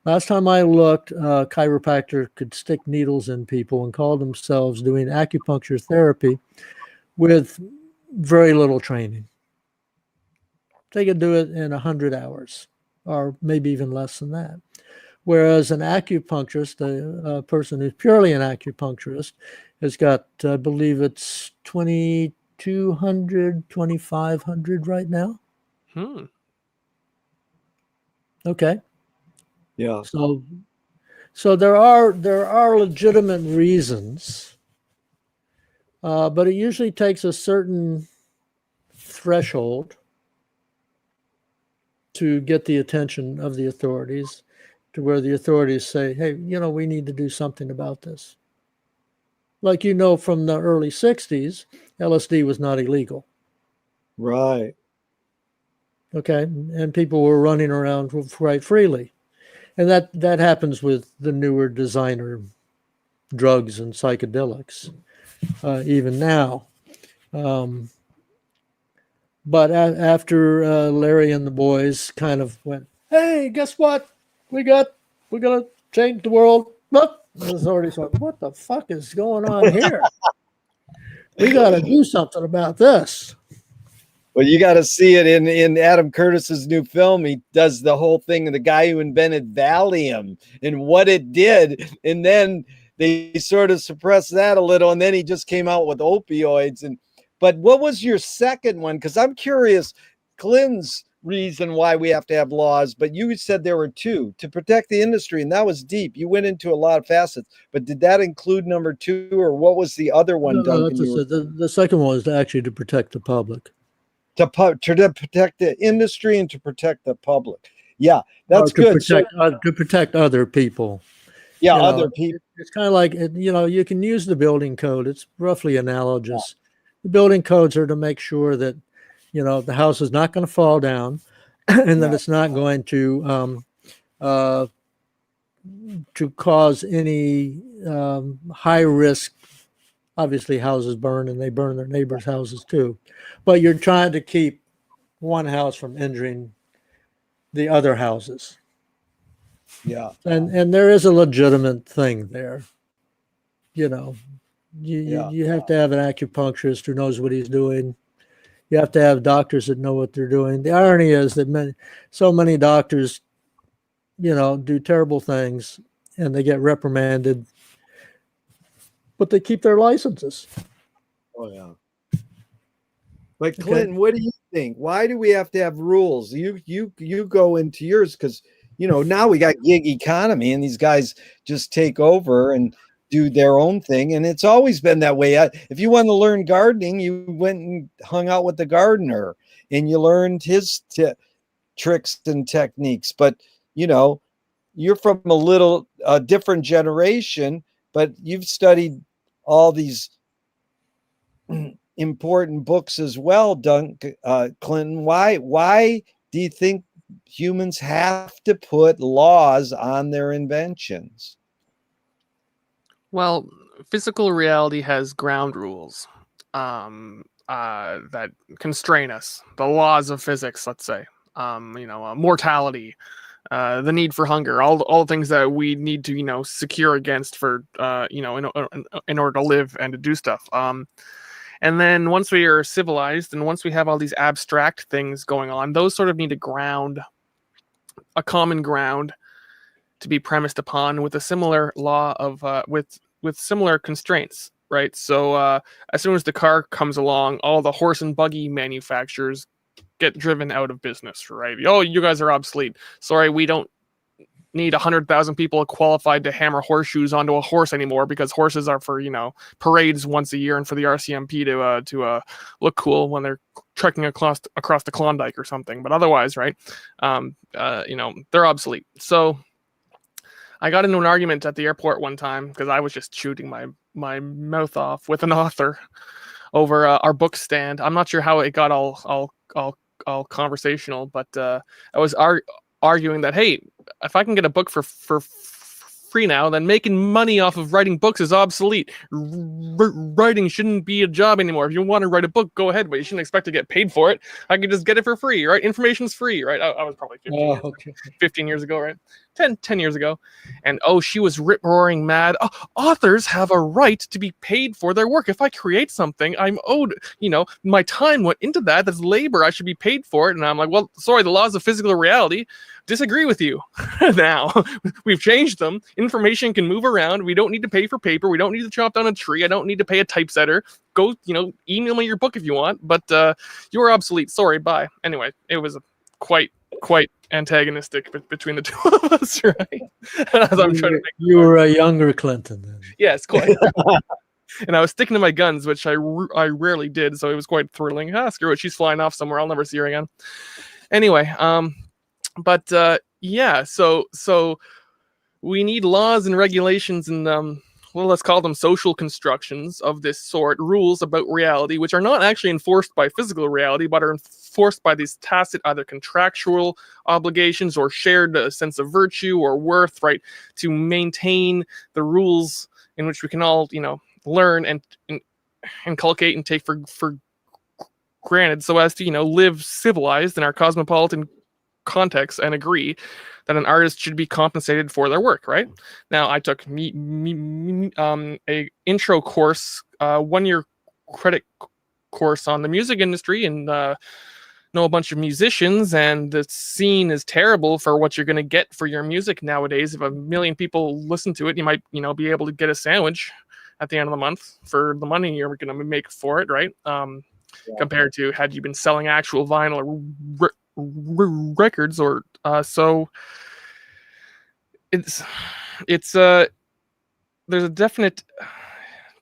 Last time I looked, a chiropractor could stick needles in people and call themselves doing acupuncture therapy with very little training. They could do it in 100 hours or maybe even less than that. Whereas an acupuncturist, a person who's purely an acupuncturist, has got, I believe it's 2,200, 2,500 right now. Okay. Yeah. So there are legitimate reasons, but it usually takes a certain threshold to get the attention of the authorities, to where the authorities say, hey, you know, we need to do something about this. Like, you know, from the early 60s, LSD was not illegal. Right. Okay. And people were running around quite freely. And that happens with the newer designer drugs and psychedelics, even now. But after Larry and the boys kind of went, hey, guess what? We're gonna change the world. Look, the authorities thought, what the fuck is going on here? We got to do something about this. Well, you got to see it in Adam Curtis's new film. He does the whole thing of the guy who invented Valium and what it did, and then they sort of suppressed that a little, and then he just came out with opioids. But what was your second one? Because I'm curious, Clinton's reason why we have to have laws, but you said there were two to protect the industry, and that was deep. You went into a lot of facets, but did that include number two, or what was the other one, Duncan? The second one is actually to protect the public. To protect the industry and to protect the public. Yeah, that's good. To protect other people. Yeah, other people. It's kind of like, you know, you can use the building code. It's roughly analogous. Yeah. The building codes are to make sure that, you know, the house is not going to fall down and that it's not going to cause any high risk. Obviously, houses burn and they burn their neighbors' houses too. But you're trying to keep one house from injuring the other houses. Yeah. And there is a legitimate thing there. You know, you have to have an acupuncturist who knows what he's doing. You have to have doctors that know what they're doing. The irony is that so many doctors, you know, do terrible things and they get reprimanded, but they keep their licenses. Oh, yeah. But Clinton, what do you think? Why do we have to have rules? You go into yours because, you know, now we got gig economy and these guys just take over and do their own thing. And it's always been that way. If you want to learn gardening, you went and hung out with the gardener and you learned his tricks and techniques. But, you know, you're from a different generation, but you've studied all these important books as well, Clinton. Why do you think humans have to put laws on their inventions? Well, physical reality has ground rules that constrain us. The laws of physics, let's say, you know, mortality, the need for hunger, all the things that we need to, you know, secure against for, you know, in order to live and to do stuff. And then once we are civilized and once we have all these abstract things going on, those sort of need a common ground to be premised upon with a similar law of with similar constraints, right? So as soon as the car comes along, all the horse and buggy manufacturers get driven out of business, right? Oh, you guys are obsolete. Sorry, we don't need 100,000 people qualified to hammer horseshoes onto a horse anymore because horses are for, parades once a year and for the RCMP to look cool when they're trekking across the Klondike or something. But otherwise, right, they're obsolete. So I got into an argument at the airport one time because I was just shooting my mouth off with an author over our book stand. I'm not sure how it got all conversational, but I was arguing that, hey, if I can get a book for free now, then making money off of writing books is obsolete. Writing shouldn't be a job anymore. If you want to write a book, go ahead, but you shouldn't expect to get paid for it. I can just get it for free, right? Information's free, right? I was probably 15 years ago, right? 10 years ago. And she was rip-roaring mad. Authors have a right to be paid for their work. If I create something, I'm owed, my time went into that. That's labor. I should be paid for it. And I'm like, well, sorry, the laws of physical reality disagree with you. Now, we've changed them. Information can move around. We don't need to pay for paper. We don't need to chop down a tree. I don't need to pay a typesetter. Go, email me your book if you want, but you are obsolete. Sorry, bye. Anyway, it was quite antagonistic between the two of us, right? As I'm trying to make you were a younger Clinton then. Yes, quite. And I was sticking to my guns, which I rarely did, so it was quite thrilling. Screw it, she's flying off somewhere. I'll never see her again. Anyway, yeah, so we need laws and regulations and let's call them social constructions of this sort, rules about reality, which are not actually enforced by physical reality, but are enforced by these tacit, either contractual obligations or shared sense of virtue or worth, right, to maintain the rules in which we can all, learn and inculcate and take for granted, so as to, live civilized in our cosmopolitan context and agree that an artist should be compensated for their work, right? Now, I took a intro course, 1-year credit course on the music industry, and know a bunch of musicians, and the scene is terrible for what you're going to get for your music nowadays. If 1 million people listen to it, you might, be able to get a sandwich at the end of the month for the money you're going to make for it, right? Compared to had you been selling actual vinyl or records, or so it's there's a definite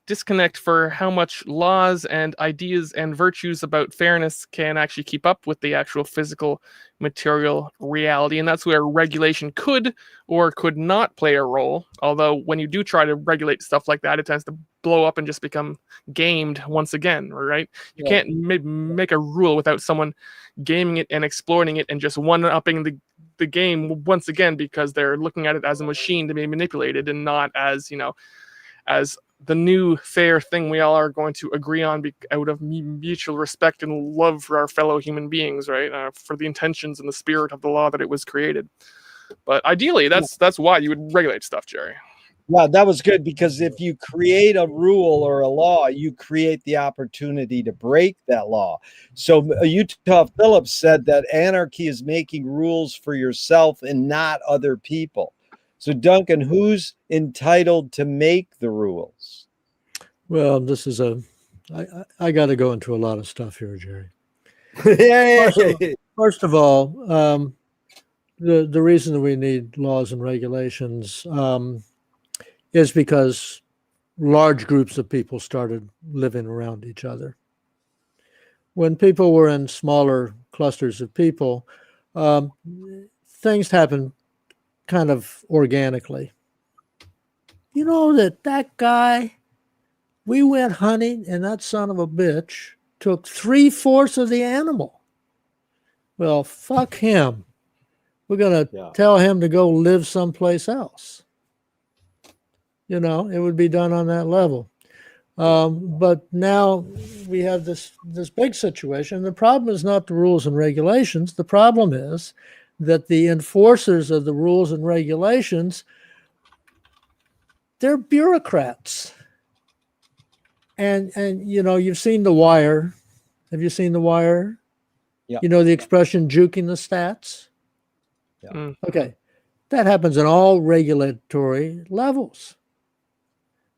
disconnect for how much laws and ideas and virtues about fairness can actually keep up with the actual physical material reality, and that's where regulation could or could not play a role. Although when you do try to regulate stuff like that, it tends to blow up and just become gamed once again, right? You can't make a rule without someone gaming it and exploiting it and just one-upping the game once again, because they're looking at it as a machine to be manipulated and not as, as the new fair thing we all are going to agree on out of mutual respect and love for our fellow human beings, right? For the intentions and the spirit of the law that it was created. But ideally, that's why you would regulate stuff, Gerry. Yeah, that was good, because if you create a rule or a law, you create the opportunity to break that law. So Utah Phillips said that anarchy is making rules for yourself and not other people. So Duncan, who's entitled to make the rules? Well, this is I got to go into a lot of stuff here, Gerry. First of all, the reason that we need laws and regulations is because large groups of people started living around each other. When people were in smaller clusters of people, things happened kind of organically. You know that guy, we went hunting and that son of a bitch took 3/4 of the animal. Well, fuck him. We're going to tell him to go live someplace else. It would be done on that level. But now we have this big situation. The problem is not the rules and regulations. The problem is that the enforcers of the rules and regulations, they're bureaucrats. And you've seen The Wire. Have you seen The Wire? Yeah. You know the expression juking the stats? Yeah. Okay. That happens at all regulatory levels.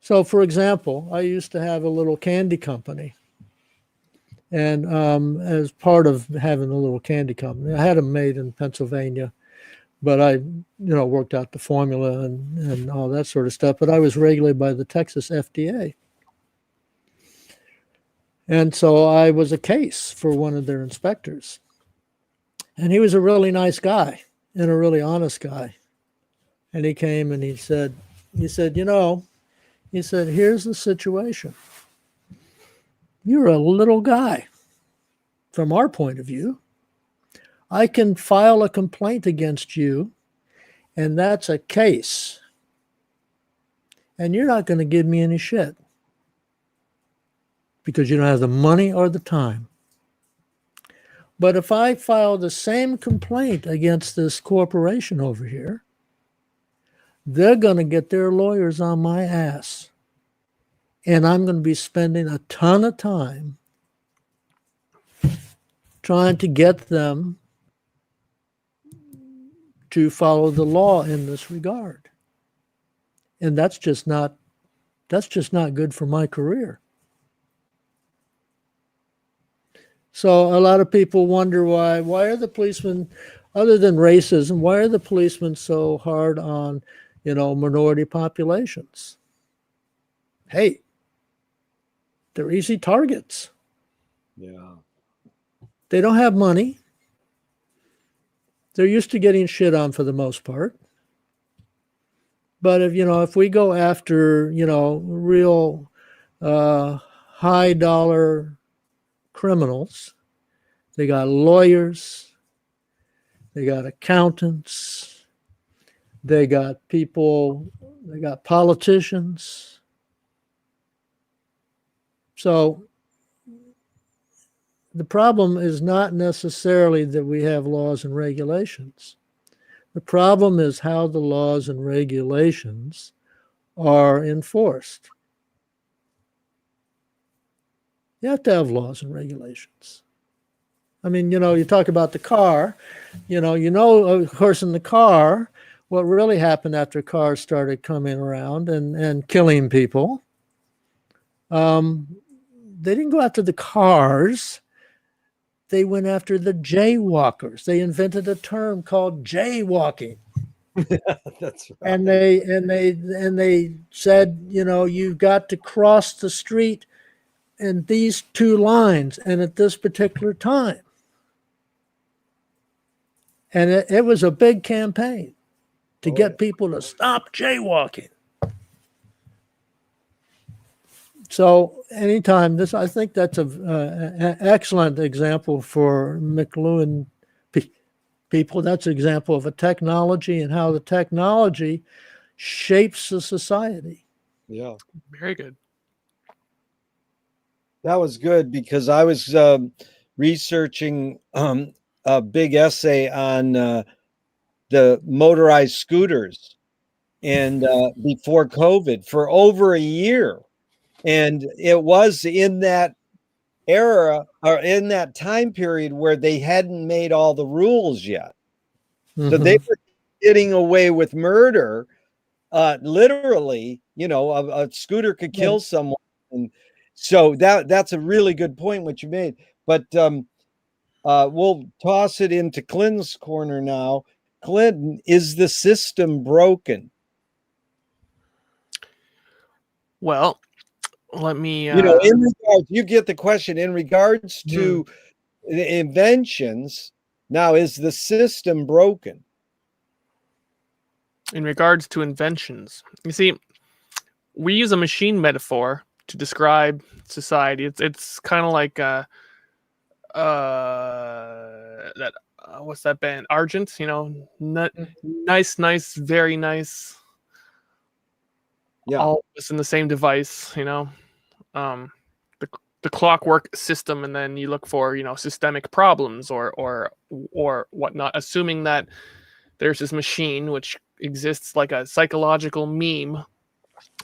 So, for example, I used to have a little candy company. And as part of having a little candy company, I had them made in Pennsylvania, but I, worked out the formula and all that sort of stuff. But I was regulated by the Texas FDA. And so I was a case for one of their inspectors. And he was a really nice guy and a really honest guy. And he came and he said, here's the situation. You're a little guy. From our point of view, I can file a complaint against you, and that's a case. And you're not going to give me any shit because you don't have the money or the time. But if I file the same complaint against this corporation over here, they're going to get their lawyers on my ass. And I'm going to be spending a ton of time trying to get them to follow the law in this regard. And that's just not good for my career. So a lot of people wonder why are the policemen, other than racism, why are the policemen so hard on, minority populations? Hey, they're easy targets. Yeah. They don't have money. They're used to getting shit on for the most part. But if we go after, real high dollar criminals, they got lawyers, they got accountants, they got politicians. So the problem is not necessarily that we have laws and regulations. The problem is how the laws and regulations are enforced. You have to have laws and regulations. I mean, you talk about the car, of course, in the car, what really happened after cars started coming around and killing people, they didn't go after the cars. They went after the jaywalkers. They invented a term called jaywalking. That's right. And they said, you've got to cross the street in these two lines and at this particular time. And it was a big campaign to get people to stop jaywalking. So anytime I think that's an excellent example for McLuhan people. That's an example of a technology and how the technology shapes the society. Yeah. Very good. That was good because I was researching a big essay on the motorized scooters and before COVID for over a year. And it was in that era or in that time period where they hadn't made all the rules yet. Mm-hmm. So they were getting away with murder. Literally, a scooter could kill someone. And so that's a really good point what you made. But we'll toss it into Clinton's corner now. Clinton, is the system broken? Well, let me in regards, you get the question in regards to the inventions. Now, is the system broken? In regards to inventions, you see, we use a machine metaphor to describe society. It's kind of like that what's that band, Argent? Nice, very nice. Yeah, all of us in the same device. The clockwork system, and then you look for systemic problems or whatnot, assuming that there's this machine which exists like a psychological meme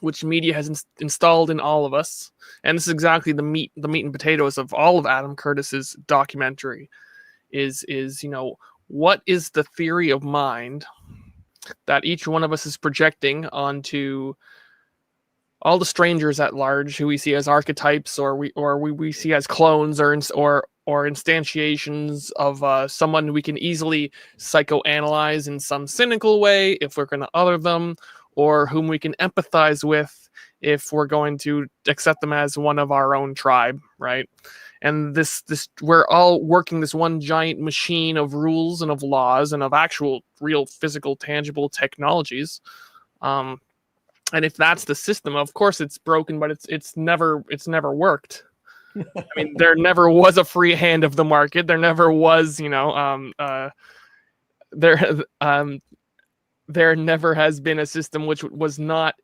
which media has installed in all of us. And this is exactly the meat and potatoes of all of Adam Curtis's documentary is what is the theory of mind that each one of us is projecting onto all the strangers at large who we see as archetypes, or we see as clones, or instantiations of someone we can easily psychoanalyze in some cynical way if we're going to other them, or whom we can empathize with if we're going to accept them as one of our own tribe, right? And this we're all working this one giant machine of rules and of laws and of actual real physical tangible technologies. And if that's the system, of course it's broken, but it's never worked. I mean, there never was a free hand of the market. There never was, there never has been a system which was not,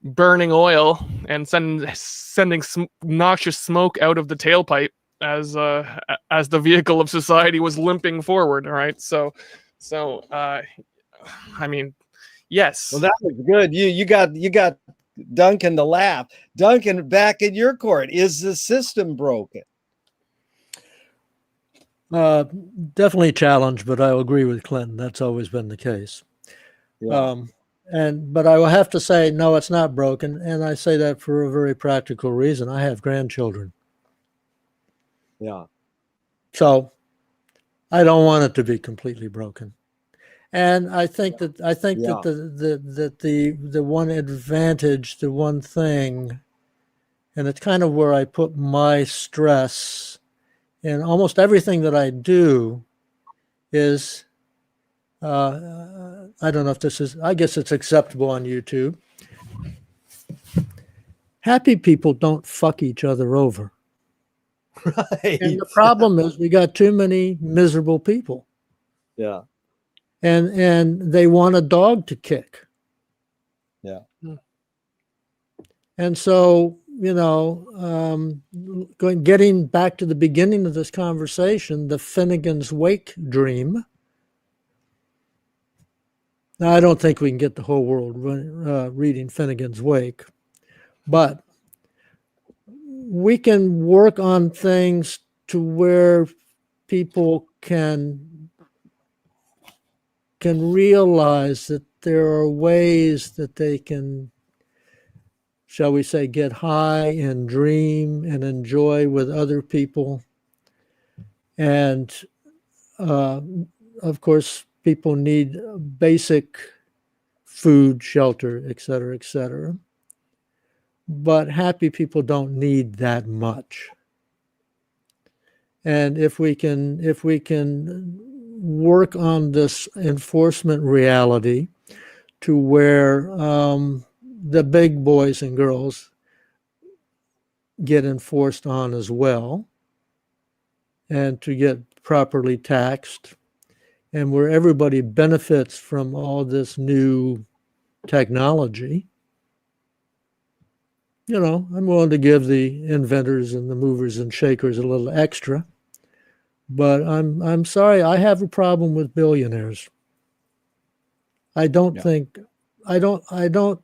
burning oil and sending noxious smoke out of the tailpipe as the vehicle of society was limping forward. All right, so I mean, yes. Well, that was good. You got Duncan to laugh. Duncan, back in your court, is the system broken? Definitely challenged, but I agree with Clinton. That's always been the case. Yeah. But I will have to say, no, it's not broken. And I say that for a very practical reason. I have grandchildren. Yeah. So I don't want it to be completely broken. And I think that the one advantage, the one thing, and it's kind of where I put my stress in almost everything that I do is, I don't know if this is, I guess it's acceptable on YouTube. Happy people don't fuck each other over. Right. And the problem is we got too many miserable people. Yeah. And they want a dog to kick. Yeah. And so, getting back to the beginning of this conversation, the Finnegan's Wake dream. Now, I don't think we can get the whole world reading Finnegan's Wake, but we can work on things to where people can realize that there are ways that they can, shall we say, get high and dream and enjoy with other people. And of course, people need basic food, shelter, et cetera, et cetera. But happy people don't need that much. And if we can work on this enforcement reality to where the big boys and girls get enforced on as well, and to get properly taxed, and where everybody benefits from all this new technology, I'm willing to give the inventors and the movers and shakers a little extra. But I'm sorry, I have a problem with billionaires. I don't think, and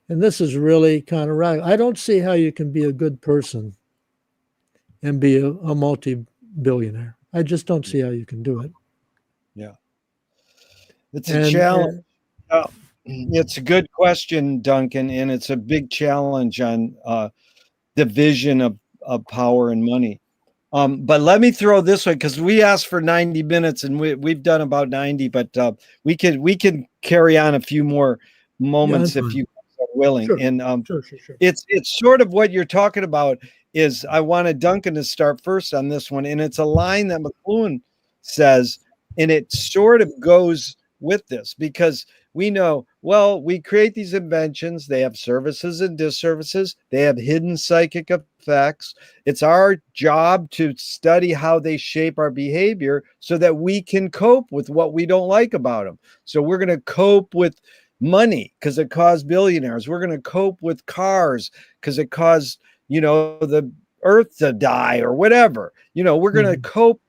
this is really kind of right. I don't see how you can be a good person and be a multi-billionaire. I just don't see how you can do it. Yeah. It's a challenge. It's a good question, Duncan, and it's a big challenge on division of power and money. But let me throw this way, because we asked for 90 minutes and we've done about 90, but we can carry on a few more moments if you are willing. Sure. And Sure. it's sort of what you're talking about is I wanted Duncan to start first on this one. And it's a line that McLuhan says, and it sort of goes with this, because we know, well, we create these inventions. They have services and disservices. They have hidden psychic effects. It's our job to study how they shape our behavior so that we can cope with what we don't like about them. So we're going to cope with money because it caused billionaires. We're going to cope with cars because it caused, the earth to die or whatever. We're going to cope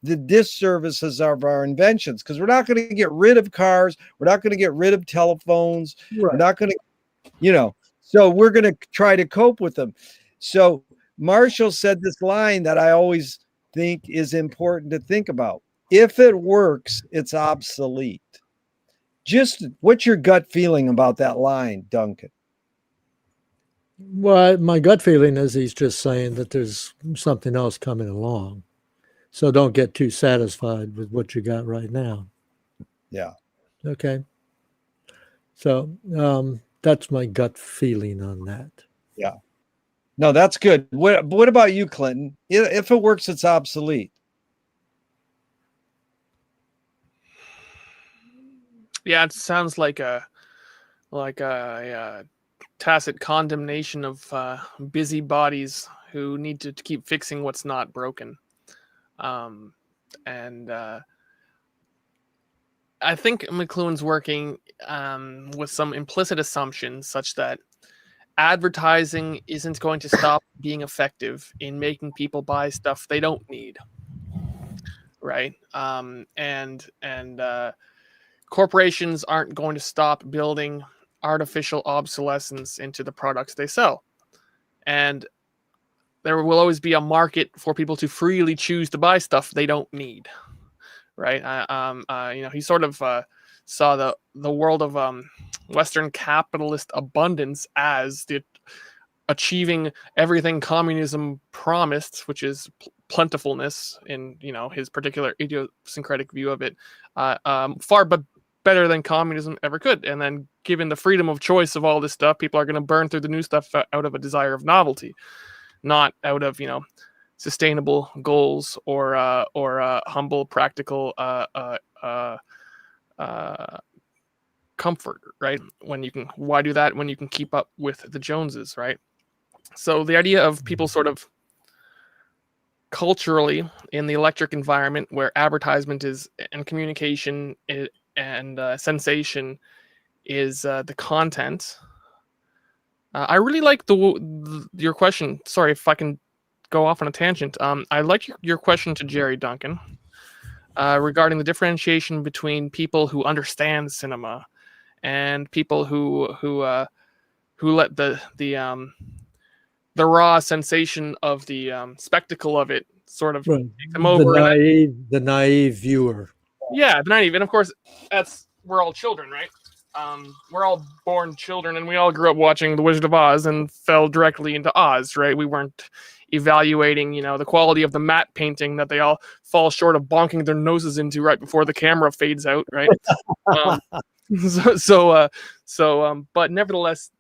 the disservices of our inventions, because we're not going to get rid of cars. We're not going to get rid of telephones. Right. We're not going to, so we're going to try to cope with them. So Marshall said this line that I always think is important to think about. If it works, it's obsolete. Just what's your gut feeling about that line, Duncan? Well, my gut feeling is he's just saying that there's something else coming along. So don't get too satisfied with what you got right now. Yeah. Okay. So that's my gut feeling on that. Yeah. No, that's good. What about you, Clinton? If it works, it's obsolete. Yeah, it sounds like a tacit condemnation of busybodies who need to keep fixing what's not broken. And I think McLuhan's working with some implicit assumptions such that advertising isn't going to stop being effective in making people buy stuff they don't need, right? And corporations aren't going to stop building artificial obsolescence into the products they sell, and there will always be a market for people to freely choose to buy stuff they don't need, right? He sort of saw the world of Western capitalist abundance as the achieving everything communism promised, which is plentifulness in his particular idiosyncratic view of it, far but better than communism ever could. And then, given the freedom of choice of all this stuff, people are going to burn through the new stuff out of a desire of novelty, not out of sustainable goals or humble practical comfort, right? Why do that when you can keep up with the Joneses, right? So the idea of people sort of culturally in the electric environment where advertisement is and communication and sensation is the content. I really like your question. Sorry if I can go off on a tangent. I like your question to Gerry, Duncan, regarding the differentiation between people who understand cinema and people who let the raw sensation of the spectacle of it sort of Right. take them over. The naive viewer. Yeah, the naive, and of course, we're all children, right? We're all born children, and we all grew up watching The Wizard of Oz and fell directly into Oz, right? We weren't evaluating, the quality of the matte painting that they all fall short of bonking their noses into right before the camera fades out, right? But nevertheless,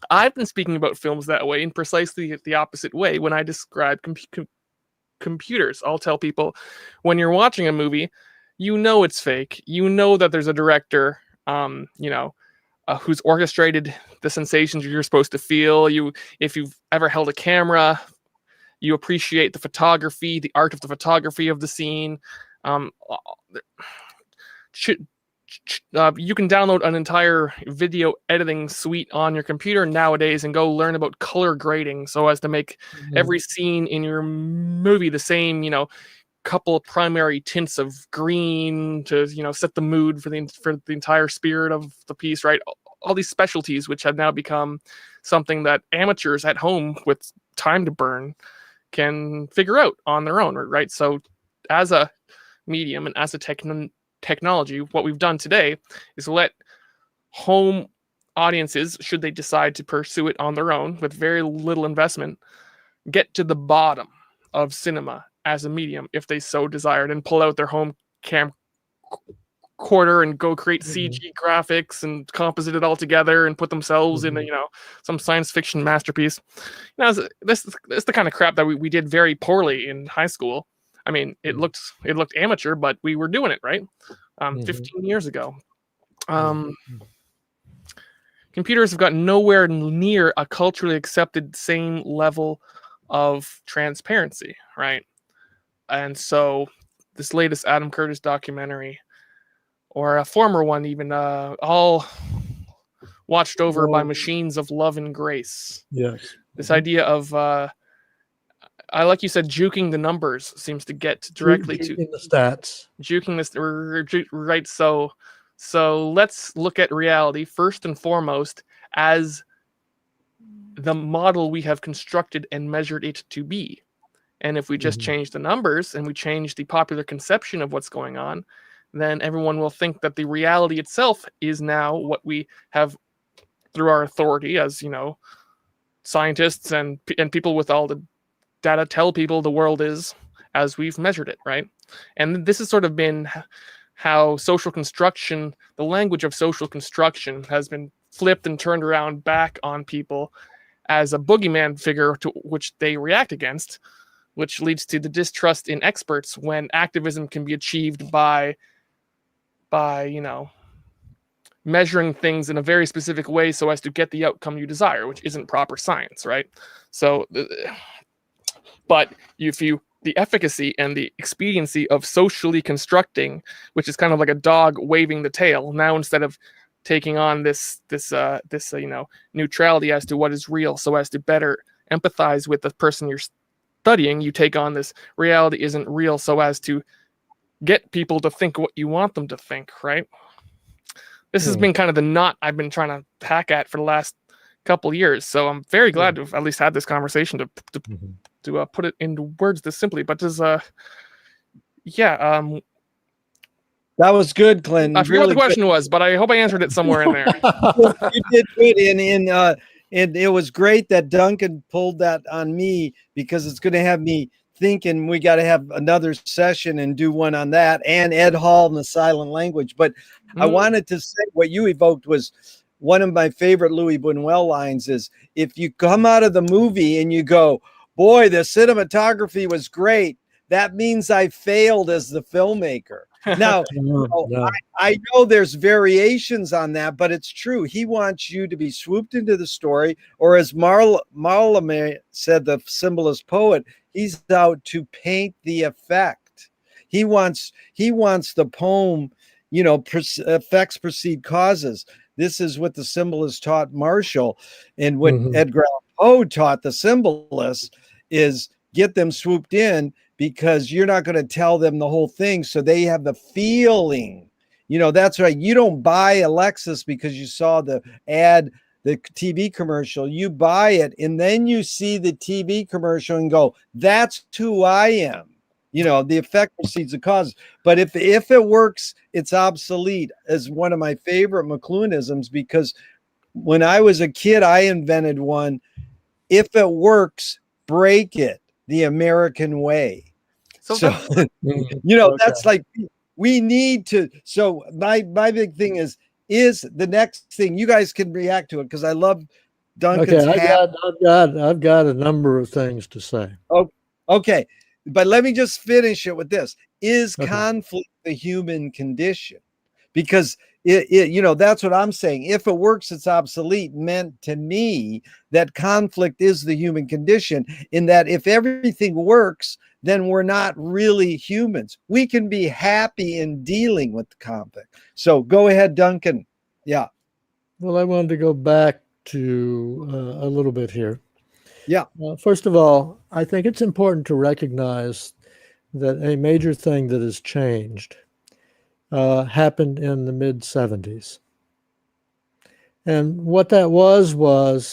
I've been speaking about films that way in precisely the opposite way when I describe computers. I'll tell people, when you're watching a movie, it's fake. That there's a director, who's orchestrated the sensations you're supposed to feel. If you've ever held a camera, you appreciate the photography, the art of the photography of the scene. You can download an entire video editing suite on your computer nowadays and go learn about color grading so as to make every scene in your movie the same, couple of primary tints of green to, set the mood for the entire spirit of the piece, right? All these specialties, which have now become something that amateurs at home with time to burn can figure out on their own, right? So as a medium and as a technology, what we've done today is let home audiences, should they decide to pursue it on their own with very little investment, get to the bottom of cinema as a medium if they so desired, and pull out their home camcorder and go create CG graphics and composite it all together and put themselves in some science fiction masterpiece. This is the kind of crap that we did very poorly in high school. I mean, it looked amateur, but we were doing it right 15 years ago. Computers have gotten nowhere near a culturally accepted same level of transparency, right? And so this latest Adam Curtis documentary, or a former one even, all watched over by machines of love and grace. Yes. This idea of I like you said, juking the numbers seems to get directly to the stats. Juking this, right? So let's look at reality first and foremost as the model we have constructed and measured it to be. And if we just change the numbers and we change the popular conception of what's going on, then everyone will think that the reality itself is now what we have, through our authority as scientists and people with all the data tell people the world is as we've measured it, right? And this has sort of been how social construction, the language of social construction, has been flipped and turned around back on people as a boogeyman figure to which they react against, which leads to the distrust in experts when activism can be achieved by measuring things in a very specific way so as to get the outcome you desire, which isn't proper science, right? So, but the efficacy and the expediency of socially constructing, which is kind of like a dog waving the tail, now instead of taking on this neutrality as to what is real so as to better empathize with the person you're studying, you take on this reality isn't real so as to get people to think what you want them to think, right? This has been kind of the knot I've been trying to hack at for the last couple years. So I'm very glad to have at least had this conversation to put it into words this simply. But does that was good, Clinton. I forget what the question was, but I hope I answered it somewhere in there. You did good, and it was great that Duncan pulled that on me, because it's going to have me thinking we got to have another session and do one on that, and Ed Hall and the silent language. But I wanted to say what you evoked was one of my favorite Louis Buñuel lines is, if you come out of the movie and you go, boy, the cinematography was great, that means I failed as the filmmaker. Now, I know there's variations on that, but it's true. He wants you to be swooped into the story, or as Mallarmé said, the symbolist poet, he's out to paint the effect. He wants the poem, effects precede causes. This is what the symbolist taught Marshall, and what Edgar Allan Poe taught the symbolists is get them swooped in, because you're not going to tell them the whole thing, so they have the feeling. That's right. You don't buy a Lexus because you saw the ad, the TV commercial. You buy it, and then you see the TV commercial and go, that's who I am. The effect precedes the cause. But if it works, it's obsolete, as one of my favorite McLuhanisms, because when I was a kid, I invented one. If it works, break it the American way. So that's like, we need to. So my big thing is the next thing. You guys can react to it, because I love Duncan's. Okay, I've got a number of things to say. Oh, okay, but let me just finish it with this: is conflict the human condition? Because that's what I'm saying. If it works, it's obsolete. Meant to me that conflict is the human condition, in that if everything works, then we're not really humans. We can be happy in dealing with the conflict. So go ahead, Duncan. Yeah. Well, I wanted to go back to a little bit here. Yeah. First of all, I think it's important to recognize that a major thing that has changed happened in the mid-70s. And what that was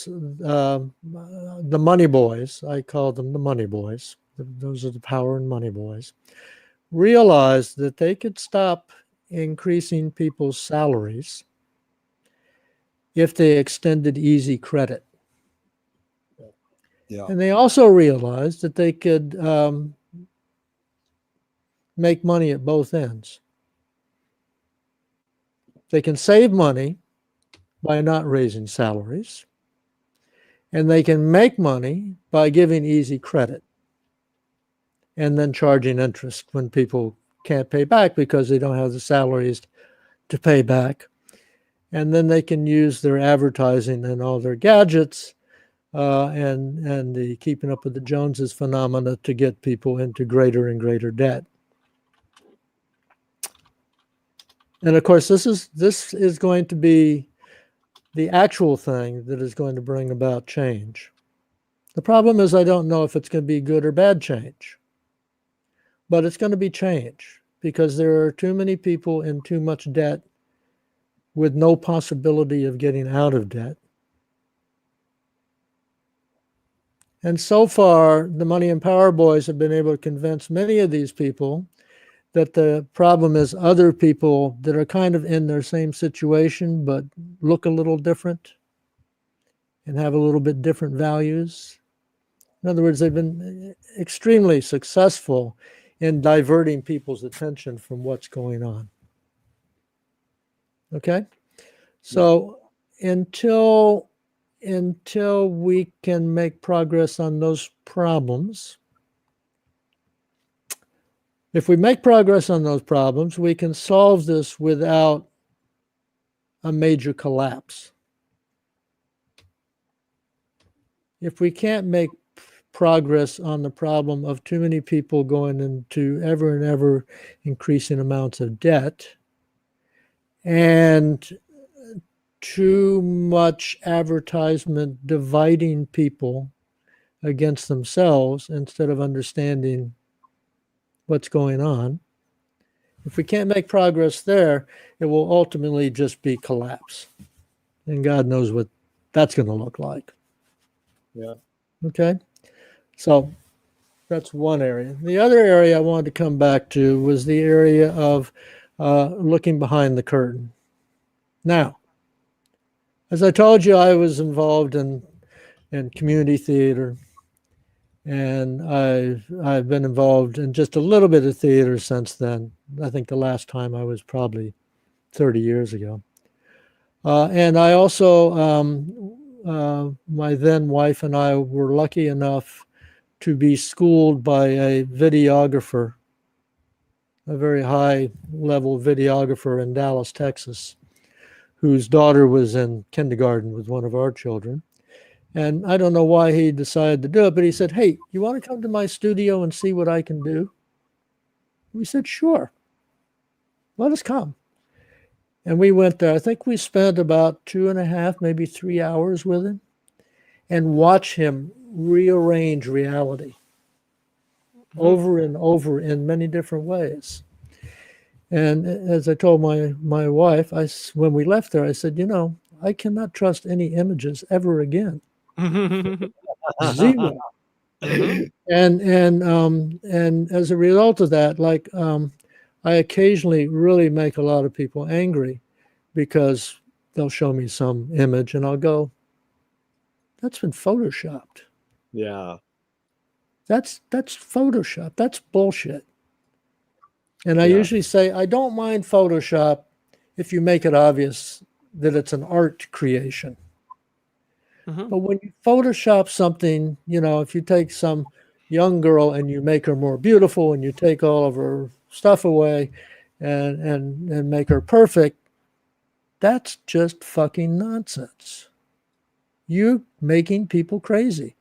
the money boys, I call them the money boys, those are the power and money boys, realized that they could stop increasing people's salaries if they extended easy credit. Yeah. And they also realized that they could make money at both ends. They can save money by not raising salaries, and they can make money by giving easy credit and then charging interest when people can't pay back because they don't have the salaries to pay back. And then they can use their advertising and all their gadgets and the keeping up with the Joneses phenomena to get people into greater and greater debt. And of course, this is going to be the actual thing that is going to bring about change. The problem is I don't know if it's going to be good or bad change, but it's going to be change because there are too many people in too much debt with no possibility of getting out of debt. And so far, the money and power boys have been able to convince many of these people that the problem is other people that are kind of in their same situation but look a little different. and have a little bit different values. In other words, they've been extremely successful in diverting people's attention from what's going on. Okay? So until we can make progress on those problems, if we make progress on those problems, we can solve this without a major collapse. If we can't make progress on the problem of too many people going into ever and ever increasing amounts of debt and too much advertisement dividing people against themselves instead of understanding what's going on, if we can't make progress there, it will ultimately just be collapse. And God knows what that's going to look like. Yeah. Okay. So that's one area. The other area I wanted to come back to was the area of looking behind the curtain. Now, as I told you, I was involved in community theater, and I've been involved in just a little bit of theater since then. I think the last time I was probably 30 years ago. And I also, my then wife and I were lucky enough to be schooled by a videographer, a very high level videographer in Dallas, Texas, whose daughter was in kindergarten with one of our children. And I don't know why he decided to do it, but he said, "Hey, you want to come to my studio and see what I can do?" We said, "Sure. Let us come." And we went there. I think we spent about 2.5, maybe 3 hours with him and watch him rearrange reality over and over in many different ways. And as I told my wife, when we left there, I said, I cannot trust any images ever again. Zero. And as a result of that, I occasionally really make a lot of people angry because they'll show me some image and I'll go, "That's been photoshopped." Yeah. That's Photoshop. That's bullshit. And I usually say, I don't mind Photoshop if you make it obvious that it's an art creation. But when you Photoshop something, if you take some young girl and you make her more beautiful and you take all of her stuff away and make her perfect, that's just fucking nonsense. You're making people crazy.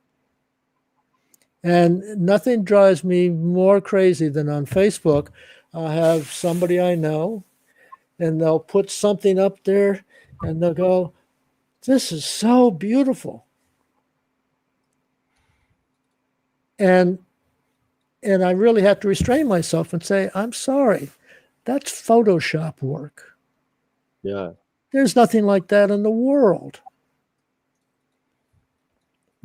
And nothing drives me more crazy than on Facebook. I'll have somebody I know, and they'll put something up there, and they'll go, "This is so beautiful." And I really have to restrain myself and say, "I'm sorry, that's Photoshop work." Yeah. There's nothing like that in the world.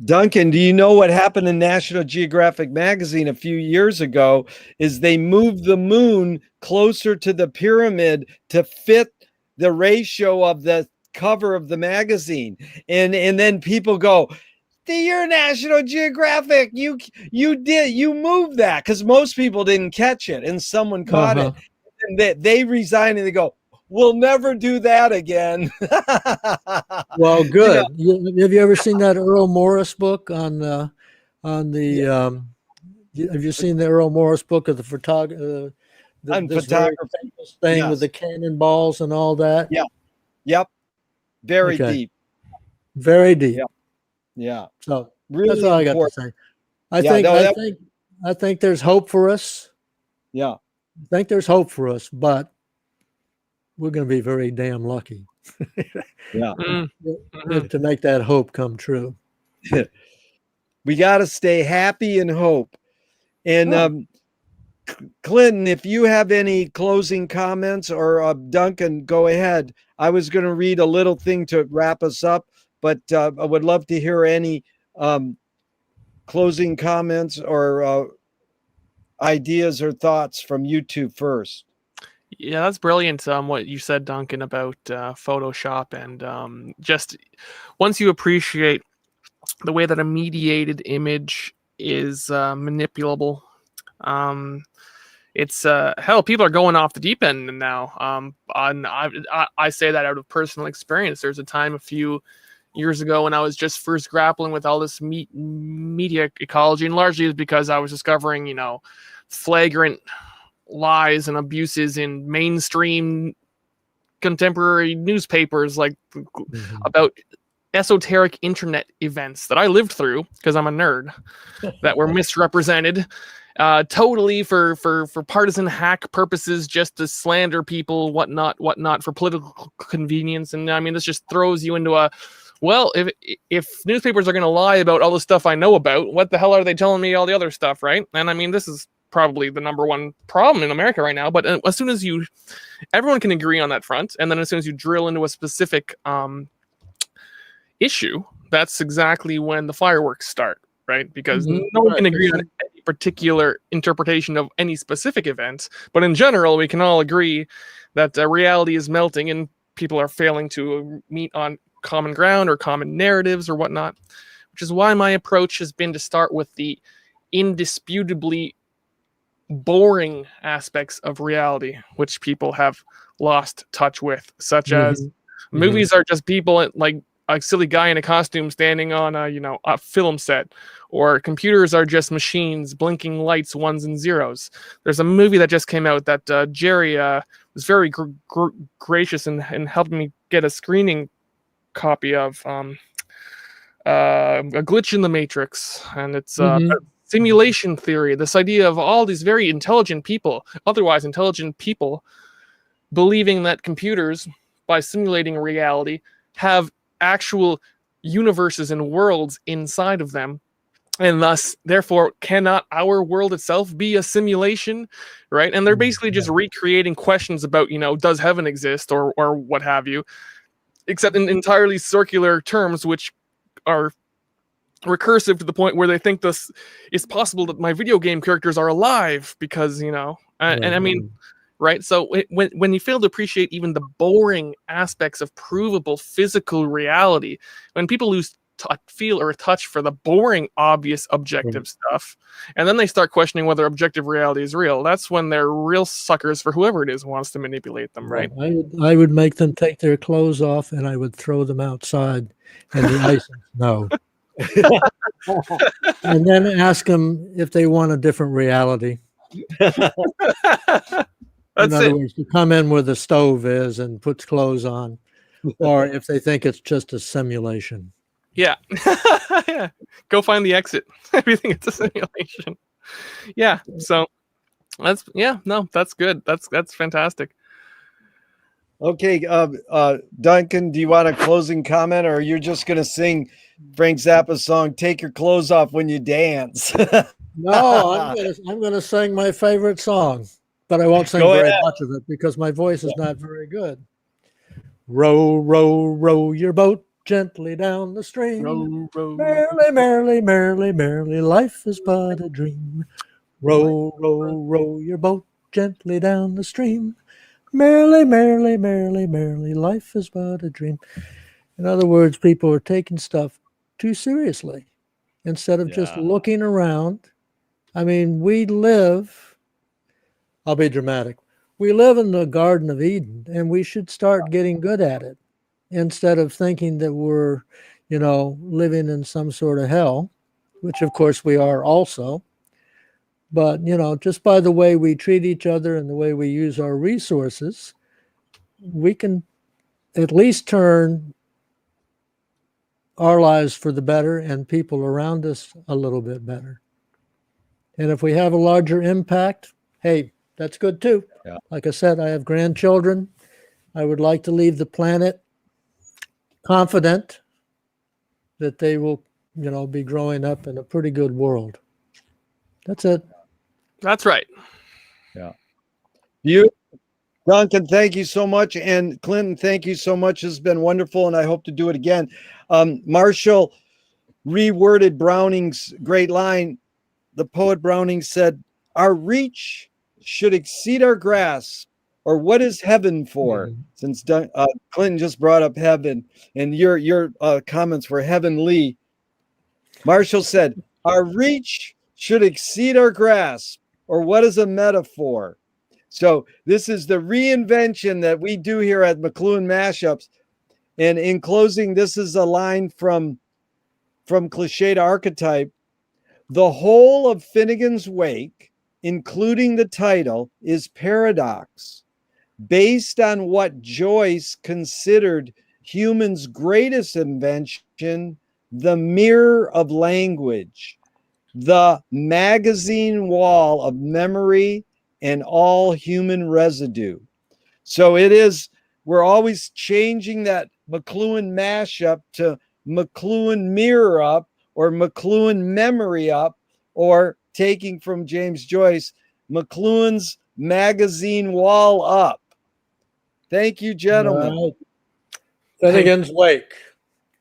Duncan, do you know what happened in National Geographic magazine a few years ago is they moved the moon closer to the pyramid to fit the ratio of the cover of the magazine. And then people go, "You're National Geographic. You moved that," because most people didn't catch it and someone caught it. And they resign and they go, "We'll never do that again." Well, good. Have you ever seen that Earl Morris book on the? Have you seen the Earl Morris book of the photography? This very famous thing with the cannonballs and all that. Yeah. Yep. Very deep. Very deep. Yeah. So really that's all important. I got to say. I think there's hope for us. Yeah. I think there's hope for us, but we're going to be very damn lucky. To make that hope come true. We got to stay happy and hope. And Clinton, if you have any closing comments, or Duncan, go ahead. I was going to read a little thing to wrap us up, but I would love to hear any closing comments or ideas or thoughts from you two first. Yeah, that's brilliant. What you said, Duncan, about Photoshop, and just once you appreciate the way that a mediated image is manipulable. It's hell, people are going off the deep end now. I say that out of personal experience. There's a time a few years ago when I was just first grappling with all this media ecology, and largely is because I was discovering, you know, flagrant lies and abuses in mainstream contemporary newspapers, like about esoteric internet events that I lived through because I'm a nerd, that were misrepresented totally for partisan hack purposes, just to slander people, whatnot for political convenience. And I mean, this just throws you into a, well, if newspapers are going to lie about all the stuff I know about, what the hell are they telling me all the other stuff, right? And I mean, this is probably the number one problem in America right now. But as soon as everyone can agree on that front, and then as soon as you drill into a specific issue, that's exactly when the fireworks start, right? Because no one can agree on any particular interpretation of any specific event, but in general, we can all agree that reality is melting and people are failing to meet on common ground or common narratives or whatnot, which is why my approach has been to start with the indisputably boring aspects of reality, which people have lost touch with, such as movies are just people like a silly guy in a costume standing on a film set, or computers are just machines blinking lights, ones and zeros. There's a movie that just came out that Gerry was very gracious and helped me get a screening copy of, A Glitch in the Matrix, and it's simulation theory. This idea of all these very intelligent people, otherwise intelligent people, believing that computers, by simulating reality, have actual universes and worlds inside of them, and thus, therefore, cannot our world itself be a simulation, right? And they're basically just recreating questions about, does heaven exist or what have you, except in entirely circular terms, which are recursive to the point where they think this is possible that my video game characters are alive because, and I mean, right? So when you fail to appreciate even the boring aspects of provable physical reality, when people lose feel or touch for the boring, obvious, objective stuff, and then they start questioning whether objective reality is real, that's when they're real suckers for whoever it is who wants to manipulate them, right? I would make them take their clothes off and I would throw them outside in the ice and snow. And then ask them if they want a different reality. In other words, to come in where the stove is and put clothes on, or if they think it's just a simulation. Yeah. Yeah. Go find the exit if you think it's a simulation. Yeah. So that's good. That's fantastic. Okay, Duncan, do you want a closing comment, or you're just going to sing Frank Zappa's song, Take Your Clothes Off When You Dance? No, I'm going to sing my favorite song, but I won't sing very much of it because my voice is not very good. Row, row, row your boat gently down the stream. Row, row, merrily, merrily, merrily, merrily, life is but a dream. Row, row, row your boat gently down the stream. Merrily, merrily, merrily, merrily, life is but a dream. In other words, people are taking stuff too seriously instead of just looking around. I mean, I'll be dramatic. We live in the Garden of Eden, and we should start getting good at it instead of thinking that we're, living in some sort of hell, which of course we are also. But, just by the way we treat each other and the way we use our resources, we can at least turn our lives for the better and people around us a little bit better. And if we have a larger impact, hey, that's good too. Yeah. Like I said, I have grandchildren. I would like to leave the planet confident that they will, be growing up in a pretty good world. That's it. That's right. Yeah. Duncan, thank you so much. And Clinton, thank you so much. It's been wonderful, and I hope to do it again. Marshall reworded Browning's great line. The poet Browning said, "Our reach should exceed our grasp, or what is heaven for?" Mm-hmm. Since Clinton just brought up heaven, and your comments were heavenly. Marshall said, our reach should exceed our grasp, or what is a metaphor? So this is the reinvention that we do here at McLuhan Mashups. And in closing, this is a line from Cliché to Archetype. The whole of Finnegan's Wake, including the title, is paradox, based on what Joyce considered humans' greatest invention, the mirror of language, the magazine wall of memory and all human residue. So it is, we're always changing that McLuhan mashup to McLuhan mirror up, or McLuhan memory up, or taking from James Joyce, McLuhan's magazine wall up. Thank you, gentlemen. Finnegan's Wake.